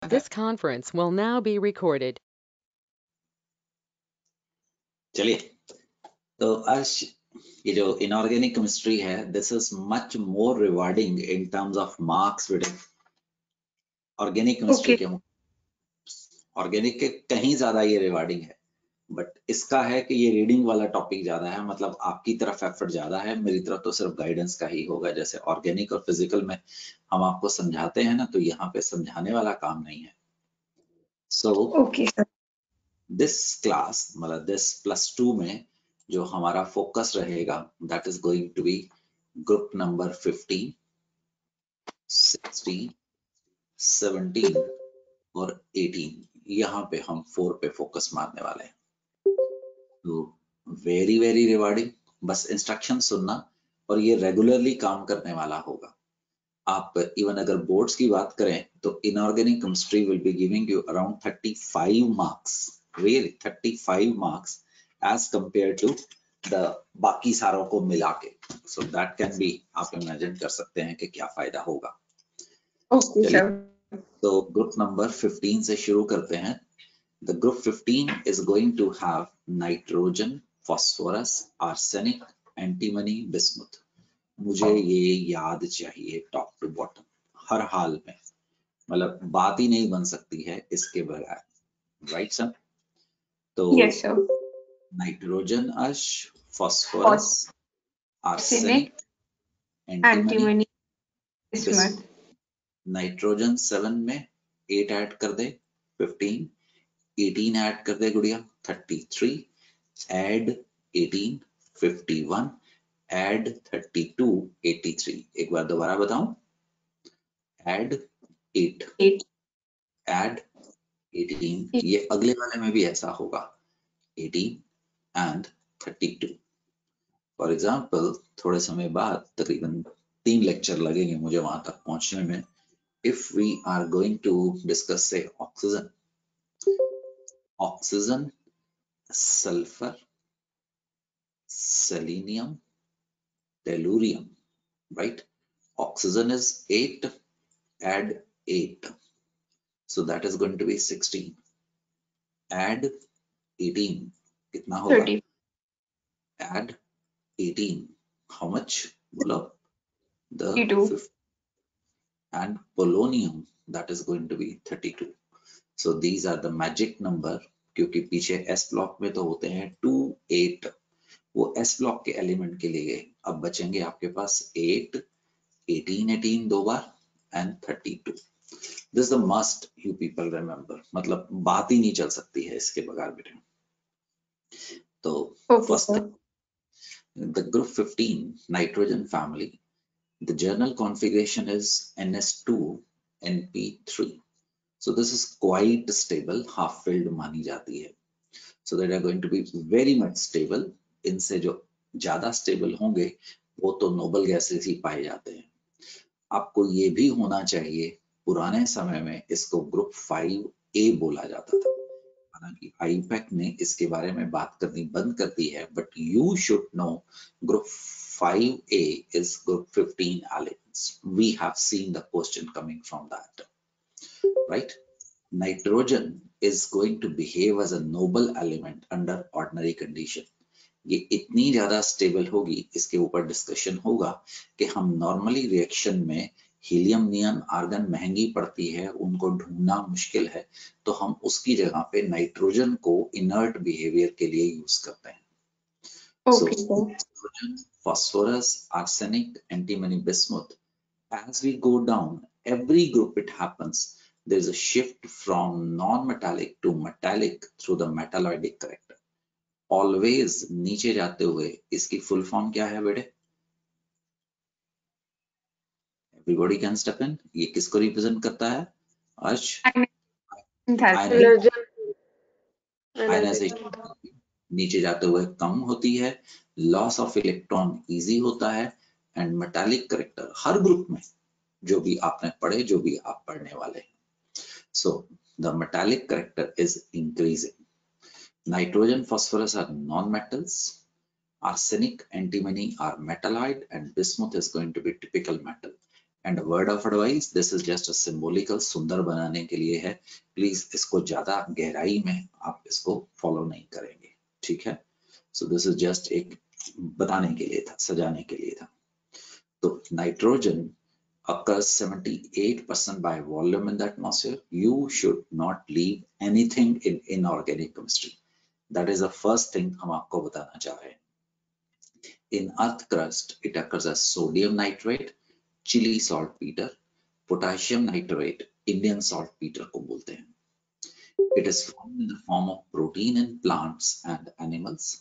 This conference will now be recorded. चलिए, तो आज ये जो इनऑर्गेनिक केमिस्ट्री है, this is much more rewarding in terms of marks with organic chemistry के ऑर्गेनिक के कहीं ज्यादा ये रिवार्डिंग है, बट इसका है कि ये रीडिंग वाला टॉपिक ज्यादा है, मतलब आपकी तरफ एफर्ट ज्यादा है, मेरी तरफ तो सिर्फ गाइडेंस का ही होगा। जैसे ऑर्गेनिक और फिजिकल में हम आपको समझाते हैं ना, तो यहाँ पे समझाने वाला काम नहीं है। सो दिस क्लास मतलब दिस +2 में जो हमारा फोकस रहेगा, that is going to be group number 15, 16, 17 और 18। यहाँ पे हम 4 पे फोकस मारने वाले हैं। तो वेरी वेरी रिवार्डिंग, बस इंस्ट्रक्शन सुनना और ये रेगुलरली काम करने वाला होगा। आप इवन अगर बोर्ड्स की बात करें तो inorganic chemistry will be giving you around 35 marks, really 35 marks as compared to the बाकी सारों को मिला के। सो दैट कैन बी, आप इमेजिन कर सकते हैं कि क्या फायदा होगा। तो ग्रुप नंबर 15 से शुरू करते हैं। The group 15 is going to have nitrogen, phosphorus, arsenic, antimony, bismuth. मुझे ये याद चाहिए टॉप टू बॉटम, हर हाल में, मतलब बात ही नहीं बन सकती है इसके बगैर, राइट सर? तो yes, sir. नाइट्रोजन अश, phosphorus, arsenic, antimony, bismuth. Nitrogen 7 में 8 ऐड कर दे 15, 18 ऐड कर दे गुड़िया 33, ऐड 18 51, ऐड 32 83। एक बार दोबारा बताऊं, ऐड 8 ऐड 18, ये अगले वाले में भी ऐसा होगा 18 एंड 32। फॉर एग्जाम्पल थोड़े समय बाद, तकरीबन 3 लेक्चर लगेंगे मुझे वहां तक पहुंचने में। If we are going to discuss say oxygen, sulphur, selenium, tellurium, right? Oxygen is 8, add 8, so that is going to be 16, add 18, kitna hoga? 30. Add 18, how much? Bolo, the 32. And polonium, that is going to be 32. So these are the magic number, क्योंकि पीछे S block में तो होते हैं 2, 8, वो S block के element के लिए। अब बचेंगे आपके पास 8, 18 18 दो बार and 32। This the must you people remember, मतलब बात ही नहीं चल सकती है इसके बगैर बेटे। तो first the group 15 nitrogen family, the general configuration is NS2NP3। So this is quite stable, half filled मानी जाती है। So that are going to be very much stable. इनसे जो ज्यादा स्टेबल होंगे वो तो नोबल गैसेस ही पाए जाते हैं। आपको ये भी होना चाहिए, पुराने समय में इसको ग्रुप 5A बोला जाता था, हालांकि आईपैक ने इसके बारे में बात करनी बंद कर दी है, but you should know group 5A is group 15 elements. We have seen the question coming from that, right? Nitrogen is going to behave as a noble element under ordinary condition. ये इतनी ज्यादा स्टेबल होगी, इसके ऊपर discussion होगा कि हम normally reaction में हीलियम नियन आर्गन महंगी पड़ती है, उनको ढूंढना मुश्किल है, तो हम उसकी जगह पे नाइट्रोजन को इनर्ट बिहेवियर के लिए यूज करते हैं। Nitrogen, phosphorus, arsenic, antimony, bismuth. As we go down, every group it happens, there is a shift from non-metallic to metallic through the metalloidic character. Always नीचे जाते हुए, इसकी फुल फॉर्म क्या है बेटे? Everybody can step in. ये किसको represent करता है? अर्श? आयनाइजेशन नीचे जाते हुए कम होती है, लॉस ऑफ इलेक्ट्रॉन इजी होता है, and metallic character her group में जो भी आपने पढ़े, जो भी आप पढ़ने वाले हैं, so the metallic character is increasing. Nitrogen, phosphorus are non-metals. Arsenic, antimony are metalloid, and bismuth is going to be typical metal. And word of advice, this is just a symbolical, सुंदर बनाने के लिए है, please इसको ज्यादा गहराई में आप इसको फॉलो नहीं करेंगे, ठीक है। सो दिस इज जस्ट एक बताने के लिए था, सजाने के लिए था। तो nitrogen occurs 78% by volume in the atmosphere. You should not leave anything in inorganic chemistry. That is the first thing हम आपको बताना चाह रहे हैं. In earth crust, it occurs as sodium nitrate, chili saltpeter, potassium nitrate, Indian saltpeter को बोलते हैं. It is found in the form of protein in plants and animals.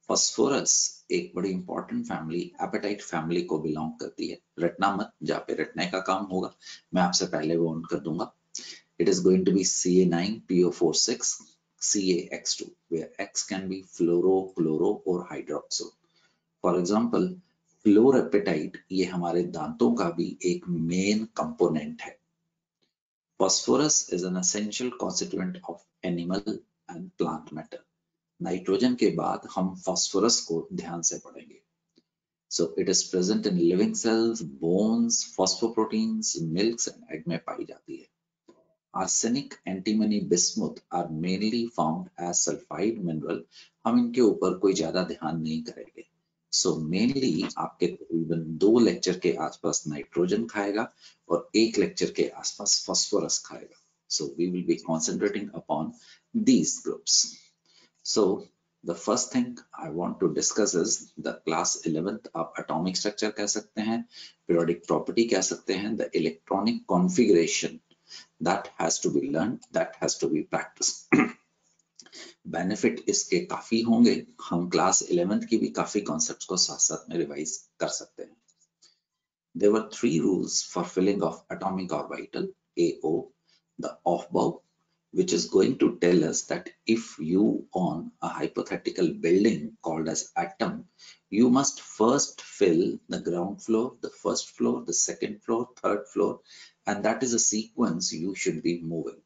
Phosphorus एक बड़ी इंपॉर्टेंट फैमिली, एपेटाइट फैमिली को belong करती है. रटना मत, जहाँ पे रटने का काम होगा मैं आपसे पहले वार्न कर दूंगा. It is going to be Ca9PO46 CaX2, where X can be fluoro, chloro or hydroxyl. For example, फ्लोरएपेटाइट ये हमारे दांतों का भी एक मेन कंपोनेंट है. Phosphorus is an essential constituent of animal and plant matter. Nitrogen के बाद हम फास्फोरस को ध्यान से पढ़ेंगे. So it is present in living cells, bones, phosphoproteins, milks and egg में पाई जाती है. Arsenic, antimony, bismuth are mainly found as sulfide mineral. हम इनके ऊपर कोई ज्यादा ध्यान नहीं करेंगे. So mainly आपके तकरीबन 2 लेक्चर के आसपास नाइट्रोजन खाएगा और 1 लेक्चर के आसपास फास्फोरस खाएगा. So we will be concentrating upon these groups. So the first thing I want to discuss is the class 11th आप atomic structure कह सकते हैं, periodic property कह सकते हैं, the electronic configuration that has to be learned, that has to be practiced. Benefit इसके काफी होंगे, हम क्लास 11th की भी काफी कॉन्सेप्ट्स को साथ साथ में रिवाइज कर सकते हैं. There were 3 rules for filling of atomic orbital, AO, the Aufbau, which is going to tell us that if you own a hypothetical building called as atom, you must first fill the ground floor, the first floor, the second floor, third floor, and that is a sequence you should be moving.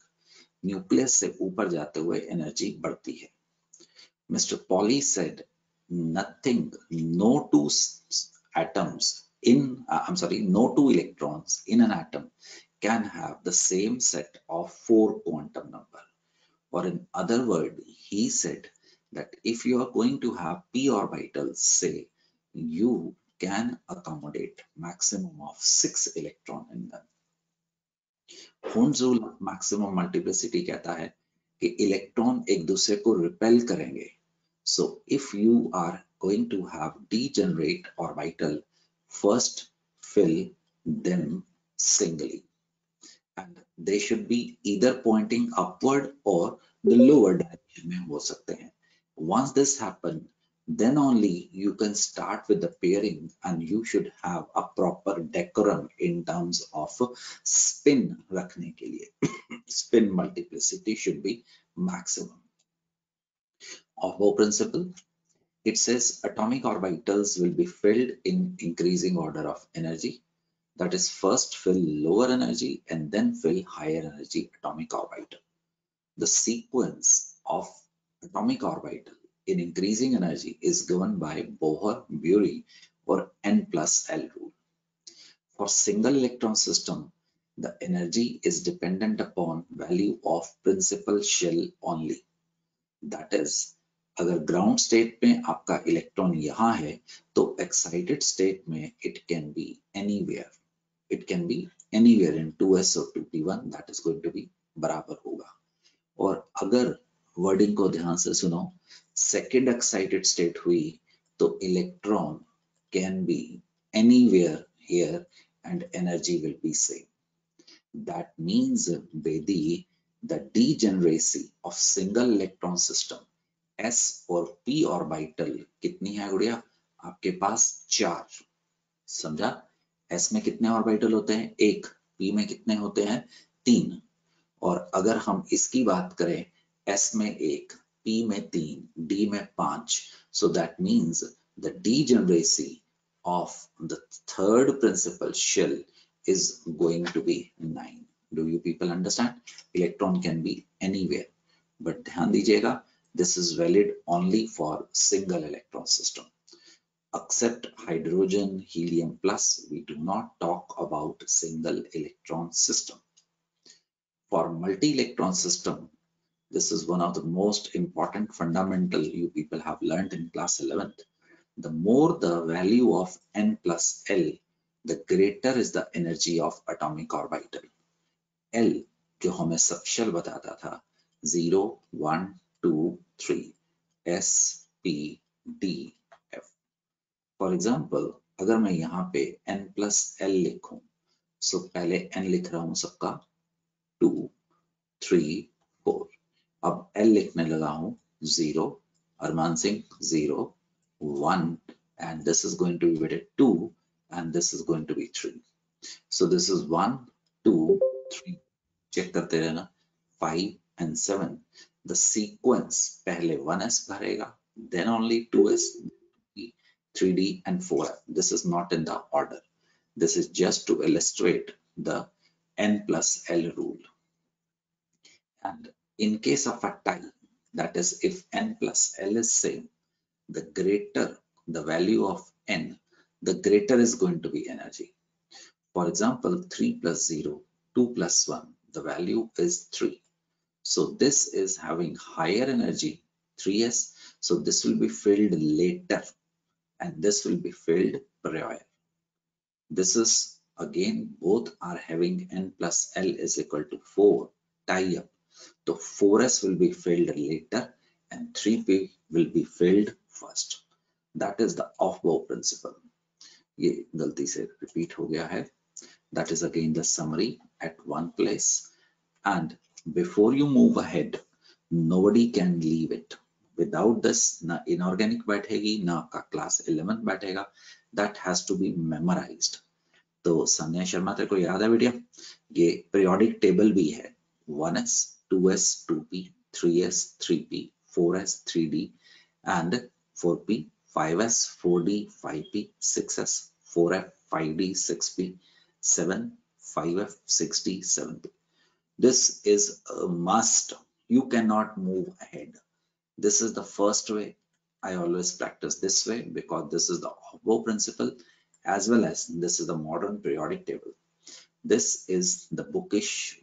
Nucleus से ऊपर जाते हुए energy बढ़ती है. Mr. Pauly said nothing, no two atoms in, no two electrons in an atom can have the same set of 4 quantum number. Or in other word, he said that if you are going to have p orbitals, say, you can accommodate maximum of 6 electron in them. Hund's rule of maximum multiplicity कहता है कि electron एक दूसरे को repel करेंगे. So if you are going to have degenerate orbital, first fill them singly, and they should be either pointing upward or the lower direction में हो सकते हैं. Once this happen, then only you can start with the pairing, and you should have a proper decorum in terms of spin रखने के लिए. Spin multiplicity should be maximum. Aufbau principle, it says atomic orbitals will be filled in increasing order of energy. That is, first fill lower energy and then fill higher energy atomic orbital. The sequence of atomic orbital in increasing energy is governed by Bohr-Bury or N plus L rule. For single electron system, the energy is dependent upon value of principal shell only. That is, अगर ground state में आपका electron यहाँ है तो excited state में it can be anywhere. It can be anywhere in 2s और 2p1, that is going to be बराबर होगा. और अगर वर्डिंग को ध्यान से सुनो, सेकेंड एक्साइटेड स्टेट हुई तो electron can be anywhere here and energy will be same. That means Bedi the degeneracy of single electron system s और p orbital कितनी है गुड़िया? आपके पास 4. समझा? s में कितने ऑर्बिटल होते हैं? 1. p में कितने होते हैं? 3. और अगर हम इसकी बात करें, s में 1, p में 3, d में 5, so that means the degeneracy of the third principal shell is going to be 9. Do you people understand? Electron can be anywhere, but ध्यान दीजिएगा, this is valid only for single electron system. Except hydrogen, helium plus, we do not talk about single electron system. For multi-electron system, this is one of the most important fundamental you people have learned in class 11th. The more the value of n plus L, the greater is the energy of atomic orbital. L जो हमें subshell बताता था 0, 1, 2, 3, S, P, D, F. For example, अगर मैं यहाँ पे n plus L लिखूं, so पहले n लिख रहा हूँ सबका 2, 3, 4. अब L लिखने लगा हूँ 0, अरमान Singh 0, 1, and this is going to be weighted 2, and this is going to be 3. So this is 1, 2, 3. Check करते रहना 5 and 7. The sequence पहले 1s भरेगा, then only 2s, 3d and 4f. This is not in the order. This is just to illustrate the n plus L rule. And in case of a tie, that is if n plus L is same, the greater the value of n, the greater is going to be energy. For example, 3 plus 0, 2 plus 1, the value is 3. So this is having higher energy, 3s. So this will be filled later and this will be filled prior. This is again, both are having n plus L is equal to 4 tie up. So 4s will be filled later and 3p will be filled first. That is the off-bow principle. ये गलती से repeat हो गया है. That is again the summary at one place. And before you move ahead, nobody can leave it. Without this, na inorganic बैठेगी, ना का class 11 बैठेगा. That has to be memorized. तो संजय शर्मा तेरे को याद है बेटिया? ये periodic table भी है. 1s, 2s, 2p, 3s, 3p, 4s, 3d, and 4p, 5s, 4d, 5p, 6s, 4f, 5d, 6p, 7, 5f, 6d, 7p. This is a must. You cannot move ahead. This is the first way. I always practice this way because this is the off-bow principle as well as this is the modern periodic table. This is the bookish.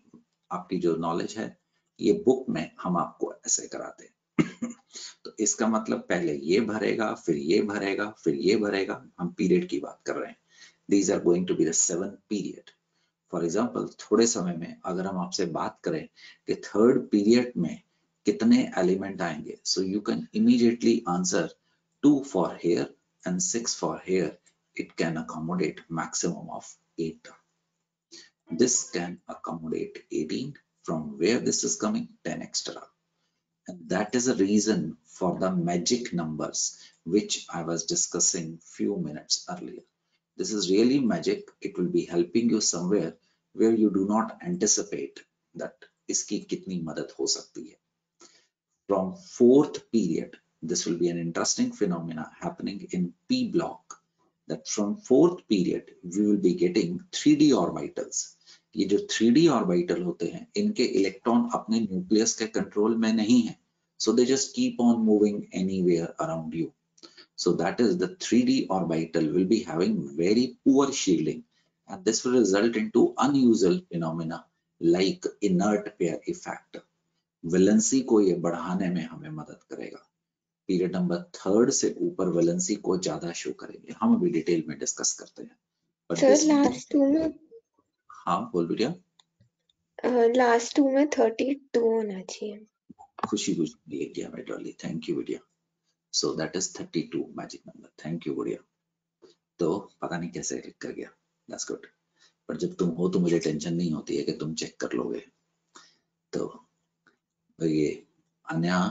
आपकी जो knowledge है, ये book में हम आपको ऐसे कराते हैं. तो इसका मतलब पहले ये भरेगा, फिर ये भरेगा, फिर ये भरेगा. हम पीरियड की बात कर रहे हैं. These are going to be the 7 period. For example थोड़े समय में अगर हम आपसे बात करें कि थर्ड पीरियड में कितने एलिमेंट आएंगे, so you can immediately answer 2 for here and 6 for here. It can accommodate maximum of 8. This can accommodate 18. From where this is coming 10 extra. And that is a reason for the magic numbers which I was discussing few minutes earlier. This is really magic. It will be helping you somewhere where you do not anticipate that iski kitni madad ho sakti hai. From fourth period, this will be an interesting phenomena happening in P block. That from fourth period, we will be getting 3D orbitals. ये जो 3D orbital होते हैं, इनके electron अपने nucleus के control में नहीं है. So they just keep on moving anywhere around you. So that is the 3D orbital will be having very poor shielding, and this will result into unusual phenomena like inert pair effect. Valency को ये बढ़ाने में हमें मदद करेगा. Period number 3 से ऊपर valency को ज्यादा शो करेंगे. हम अभी डिटेल में डिस्कस करते हैं. सर लास्ट 2 में, हाँ बोल बेटिया. लास्ट 2 में 32 होना चाहिए. खुशी खुशी लिख दिया मैं डॉली. थैंक यू बेटिया. So that is 32 magic number. Thank you गुड़िया. तो पता नहीं कैसे लिख कर गया. That's good. पर जब तुम हो तो मुझे टेंशन नहीं होती है कि तुम चेक कर लोगे. तो ये अन्य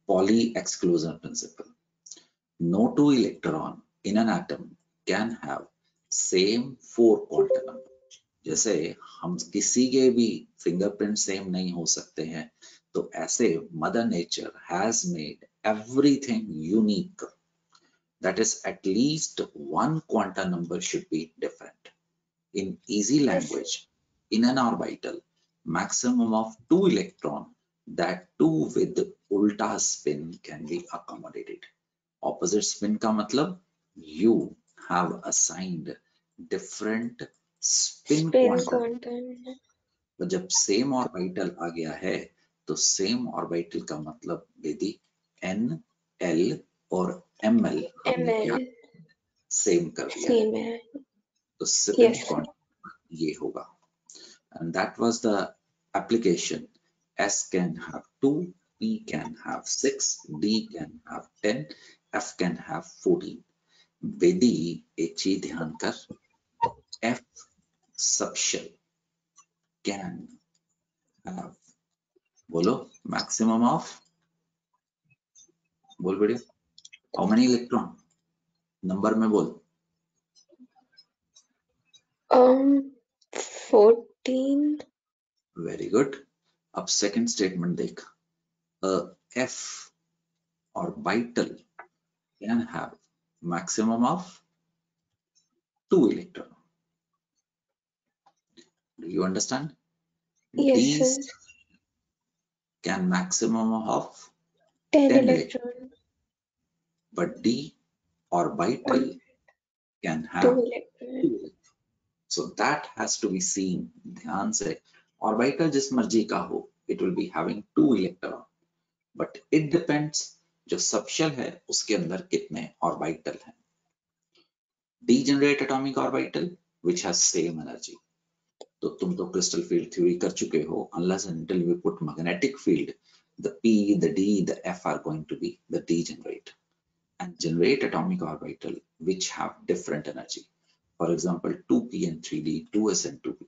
Pauli exclusion principle. No two electron in an atom can have same 4 quantum number. जैसे हम किसी के भी फिंगरप्रिंट सेम नहीं हो सकते हैं, तो ऐसे mother nature has made everything unique. That is, at least one quantum number should be different. In easy language, in an orbital, maximum of 2 electron, that too with ulta spin, can be accommodated. Opposite spin का मतलब you have assigned different spin spin quantum. quantum. तो जब same orbital आ गया है तो same orbital का मतलब Bedi n l और ml हमने क्या ml सेम कर दिया है, same है. तो स्पिन Yes. क्वांटम ये होगा. And that was the application. S can have 2, P can have 6, D can have 10, F can have 14. Bedi एक चीज ध्यान कर, F subshell can have, बोलो maximum of, बोल बेटे, how many electron, नंबर में बोल. 14. Very good. अब सेकंड स्टेटमेंट देख, F orbital can have maximum of 2 electron. Do you understand? Yes, These sir. can maximum of 10 10 electron. but D orbital can 2 have electron. 2 electrons. So that has to be seen. ध्यान से, orbital जिस मर्जी का हो, it will be having 2 electron, but it depends जो subshell है उसके अंदर कितने ऑर्बिटल हैं. Degenerate atomic orbital which has same energy. तो तुम तो क्रिस्टल फील्ड थ्योरी कर चुके हो. Unless and until we put magnetic field, the P, the D, the F are going to be the degenerate and generate atomic orbital which have different energy. For example, 2p and 3d, 2s and 2p.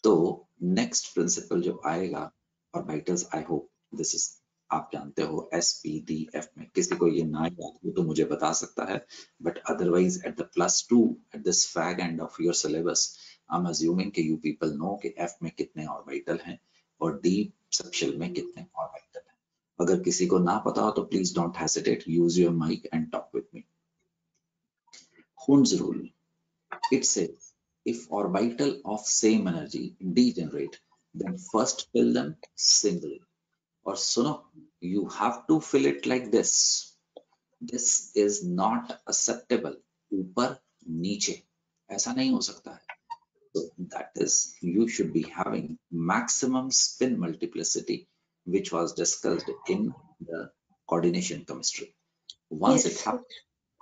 तो next principle जो आएगा orbitals, I hope this is आप जानते हो S, P, D, F में. किसी को ये ना याद हो तो मुझे बता सकता है, but otherwise at the +2 at this fag end of your syllabus, I'm assuming कि you people know कि F में कितने ऑर्बिटल हैं और D सबशेल में कितने ऑर्बिटल हैं. अगर किसी को ना पता हो तो please don't hesitate, use your mic and talk with me. Hund's rule. It says if orbital of same energy degenerate, then first fill them singly. और सुनो, you have to fill it like this. This is not acceptable. ऊपर नीचे ऐसा नहीं हो सकता है. So that is, you should be having maximum spin multiplicity, which was discussed in the coordination chemistry. Once Yes, it sir. happens,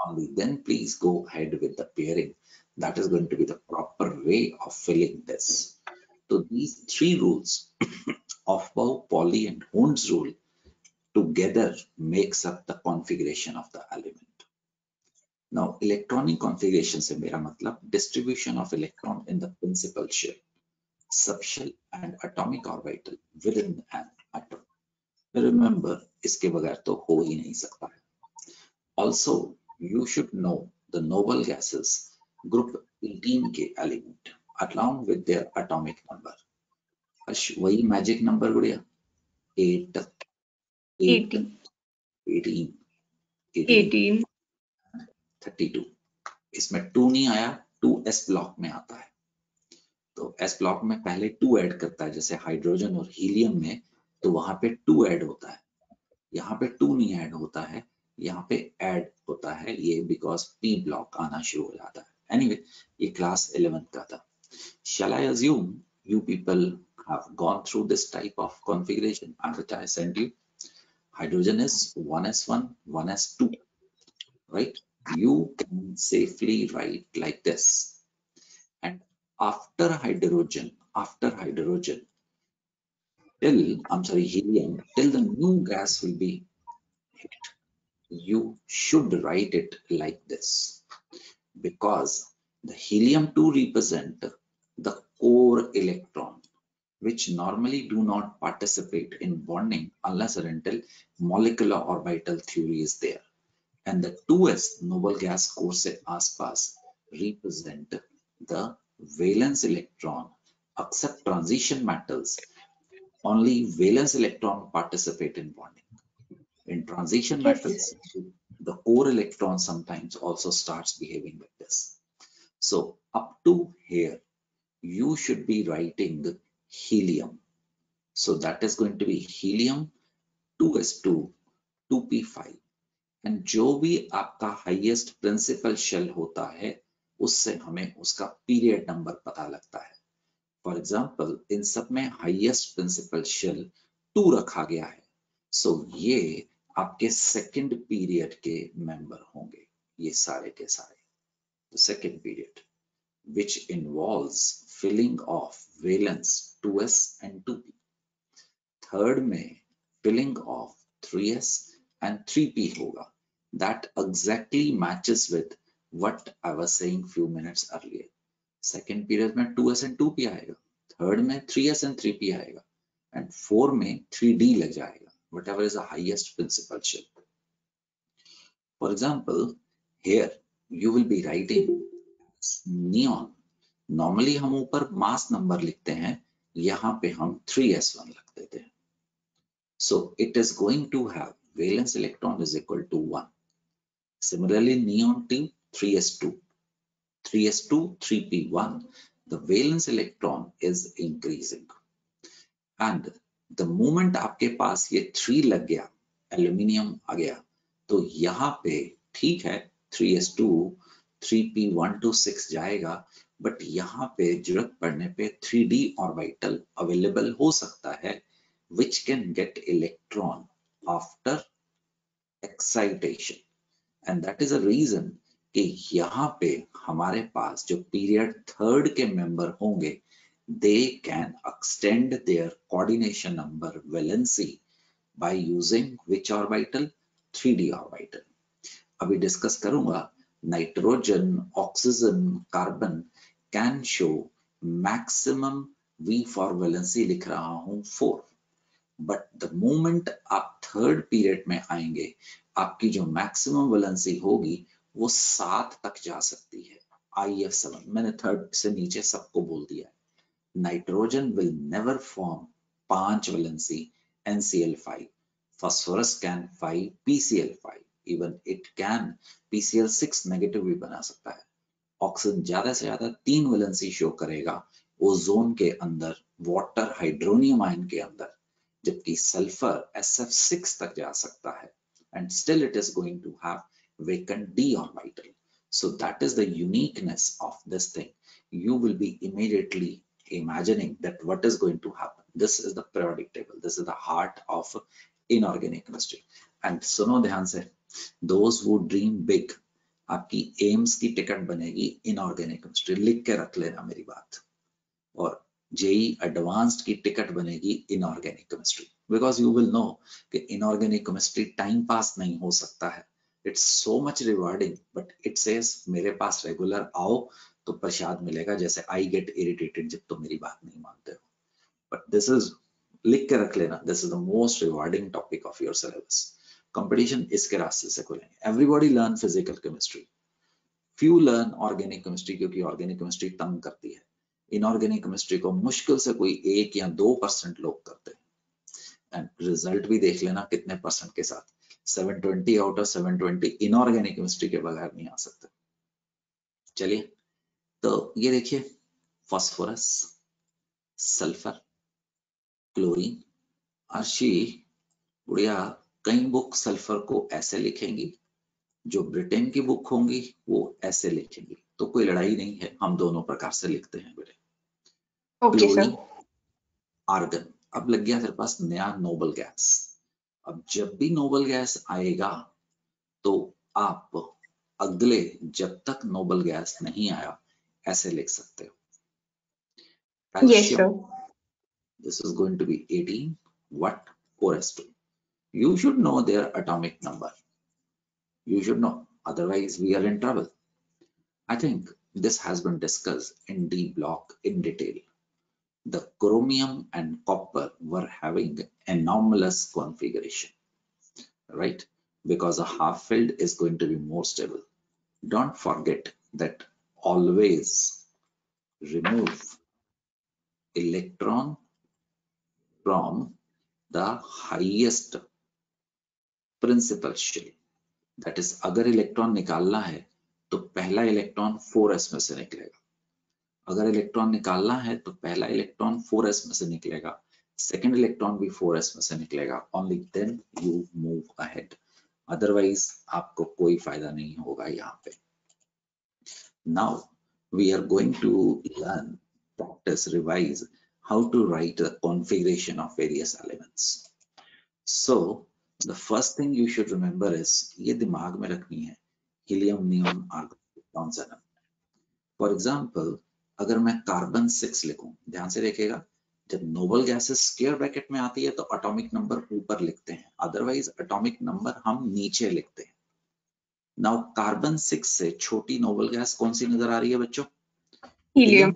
only then please go ahead with the pairing. That is going to be the proper way of filling this. So these three rules Aufbau, Pauli and Hund's rule together makes up the configuration of the element. Now electronic configuration से मेरा मतलब distribution of electron in the principal shell, subshell and atomic orbital within an atom. Remember, इसके बगैर तो हो ही नहीं सकता है. Also, you should know the noble gases group 18 के element along with their atomic number. वही magic number गुड़िया 8, 8, 18, 18, 32. इसमें 2 नहीं आया, 2s ब्लॉक में आता है. तो s ब्लॉक में पहले 2 ऐड करता है, जैसे हाइड्रोजन और हीलियम में तो वहां पे 2 ऐड होता है. यहाँ पे 2 नहीं ऐड होता है, यहाँ पे ऐड होता है ये बिकॉज p ब्लॉक आना शुरू हो जाता है. एनीवे, ये क्लास 11 का था. Shall I assume you people have gone through this type of configuration which I sent you? Hydrogen is 1s1, 1s2, right? You can safely write like this. And after hydrogen, helium, till the new gas will be hit, you should write it like this, because the helium-2 represent the core electron, which normally do not participate in bonding unless or until molecular orbital theory is there. And the 2s noble gas core से आसपास represent the valence electron. Except transition metals, only valence electron participate in bonding. In transition metals, the core electron sometimes also starts behaving like this. So up to here, you should be writing helium. So that is going to be helium 2s2, 2p5. And जो भी आपका highest principal shell होता है उससे हमें उसका period number पता लगता है। फॉर एग्जाम्पल इन सब में हाईएस्ट प्रिंसिपल शेल 2 रखा गया है, सो ये आपके सेकंड पीरियड के मेंबर होंगे, ये सारे के सारे। The second period, which involves filling of valence 2s and 2p. Third में filling of 3s and 3p होगा. That exactly matches with what I was saying few minutes earlier. Second period में 2s and 2p आएगा. Third में 3s and 3p आएगा. And 4 में 3d लग जाएगा. Whatever is the highest principal shell. For example, here you will be writing neon. Normally हम ऊपर mass number लिखते हैं, यहाँ पे हम 3s1 रख देते हैं। So it is going to have valence electron is equal to 1। Similarly neon 2 3s2, 3s2 3p1, the valence electron is increasing and the moment आपके पास ये 3 लग गया, एल्यूमिनियम आ गया, तो यहाँ पे ठीक है 3s2 3p1 to 6 जाएगा, बट यहाँ पे जरूरत पड़ने पे 3d ऑर्बिटल अवेलेबल हो सकता है which can get electron after excitation, and that is a reason कि यहाँ पे हमारे पास जो पीरियड थर्ड के मेंबर होंगे they can extend their coordination number valency by using which orbital? 3d orbital. अभी डिस्कस करूंगा nitrogen, oxygen, carbon can show maximum V for valency लिख रहा हूं 4, but the moment आप थर्ड पीरियड में आएंगे आपकी जो मैक्सिमम वैलेंसी होगी वो 7 तक जा सकती है, IF7। मैंने थर्ड से नीचे सबको बोल दिया है। Nitrogen will never form 5 valency NCl5, phosphorus can 5 PCl5, even it can PCl6 negative भी बना सकता है। ऑक्सीजन ज्यादा से ज्यादा 3 वैलेंसी शो करेगा ओजोन के अंदर, वाटर हाइड्रोनियम आयन के अंदर, जबकि सल्फर SF6 तक जा सकता है and still it is going to have vacant d orbital. So that is the uniqueness of this thing. You will be immediately imagining that what is going to happen. This is the periodic table. This is the heart of inorganic chemistry. And सुनो ध्यान से, those who dream big, आपकी एम्स की ticket बनेगी inorganic chemistry, लिख के रख लेना मेरी बात, और जेई एडवांस्ड की टिकट बनेगी inorganic chemistry, because you will know कि इनऑर्गेनिक केमिस्ट्री टाइम पास नहीं हो सकता है, it's so much rewarding, but it says मेरे पास रेगुलर आओ तो प्रसाद मिलेगा, जैसे आई गेट इरिटेटेड जब तो मेरी बात नहीं मानते हो, बट दिस इज, लिख के रख लेना, this is the most rewarding topic of your syllabus. Competition इसके रास्ते से खुलेंगे। Everybody learn physical chemistry, few learn organic chemistry, क्योंकि ऑर्गेनिक केमिस्ट्री तंग करती है। इनऑर्गेनिक केमिस्ट्री को मुश्किल से कोई 1 या 2% लोग करते हैं, एंड रिजल्ट भी देख लेना कितने परसेंट के साथ, 720 आउट ऑफ 720 इनऑर्गेनिक केमिस्ट्री के बगैर नहीं आ सकते। चलिए, तो ये देखिए, फास्फोरस, सल्फर, क्लोरीन। अर्शी बुढ़िया, कई बुक सल्फर को ऐसे लिखेंगी, जो ब्रिटेन की बुक होंगी वो ऐसे लिखेंगी, तो कोई लड़ाई नहीं है, हम दोनों प्रकार से लिखते हैं बेटे। Okay sir. आर्गन, अब लग गया तेरे पास नया नोबल गैस। अब जब भी नोबल गैस आएगा तो आप अगले, जब तक नोबल गैस नहीं आया, ऐसे लिख सकते हो। Yes sir. This is going to be 18 what 4s2. You should know their atomic number. You should know, otherwise we are in trouble. I think this has been discussed in D block in detail. The chromium and copper were having anomalous configuration, right? Because a half filled is going to be more stable. Don't forget that always remove electron from the highest principal shell. That is, अगर electron निकालना है तो पहला electron 4s में से निकलेगा, अगर electron निकालना है तो पहला इलेक्ट्रॉन 4s में से निकलेगा, सेकंड इलेक्ट्रॉन भी 4s में से निकलेगा, only then you move ahead. Otherwise आपको कोई फायदा नहीं होगा यहाँ पे। Now we are going to learn, practice, revise how to write a configuration of various elements. So the first thing you should remember is, ये दिमाग में रखनी है, helium, neon, argon, xenon। For example अगर मैं कार्बन 6 लिखूं, ध्यान से देखिएगा, जब नोबल गैसेस स्क्वायर ब्रैकेट में आती है तो एटॉमिक नंबर ऊपर लिखते हैं, अदरवाइज एटॉमिक नंबर हम नीचे लिखते हैं। नाउ कार्बन 6 से छोटी नोबल गैस कौन सी नजर आ रही है बच्चों? Helium.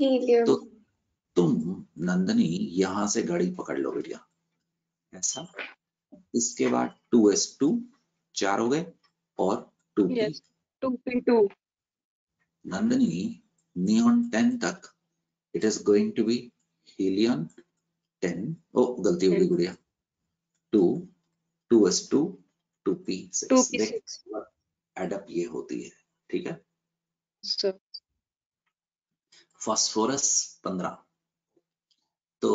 Helium. तो तुम नंदनी यहां से गाड़ी पकड़ लो बेटिया, ऐसा। इसके बाद 2s2 4 हो गए और 2p। Yes. 2p2. Nandini neon 10 तक it is going to be helium 10, ओ गलती हो गई गुड़िया, 2 2s2 2p6। 2p6. एडअप ये होती है, ठीक है। Sir. फास्फोरस 15, तो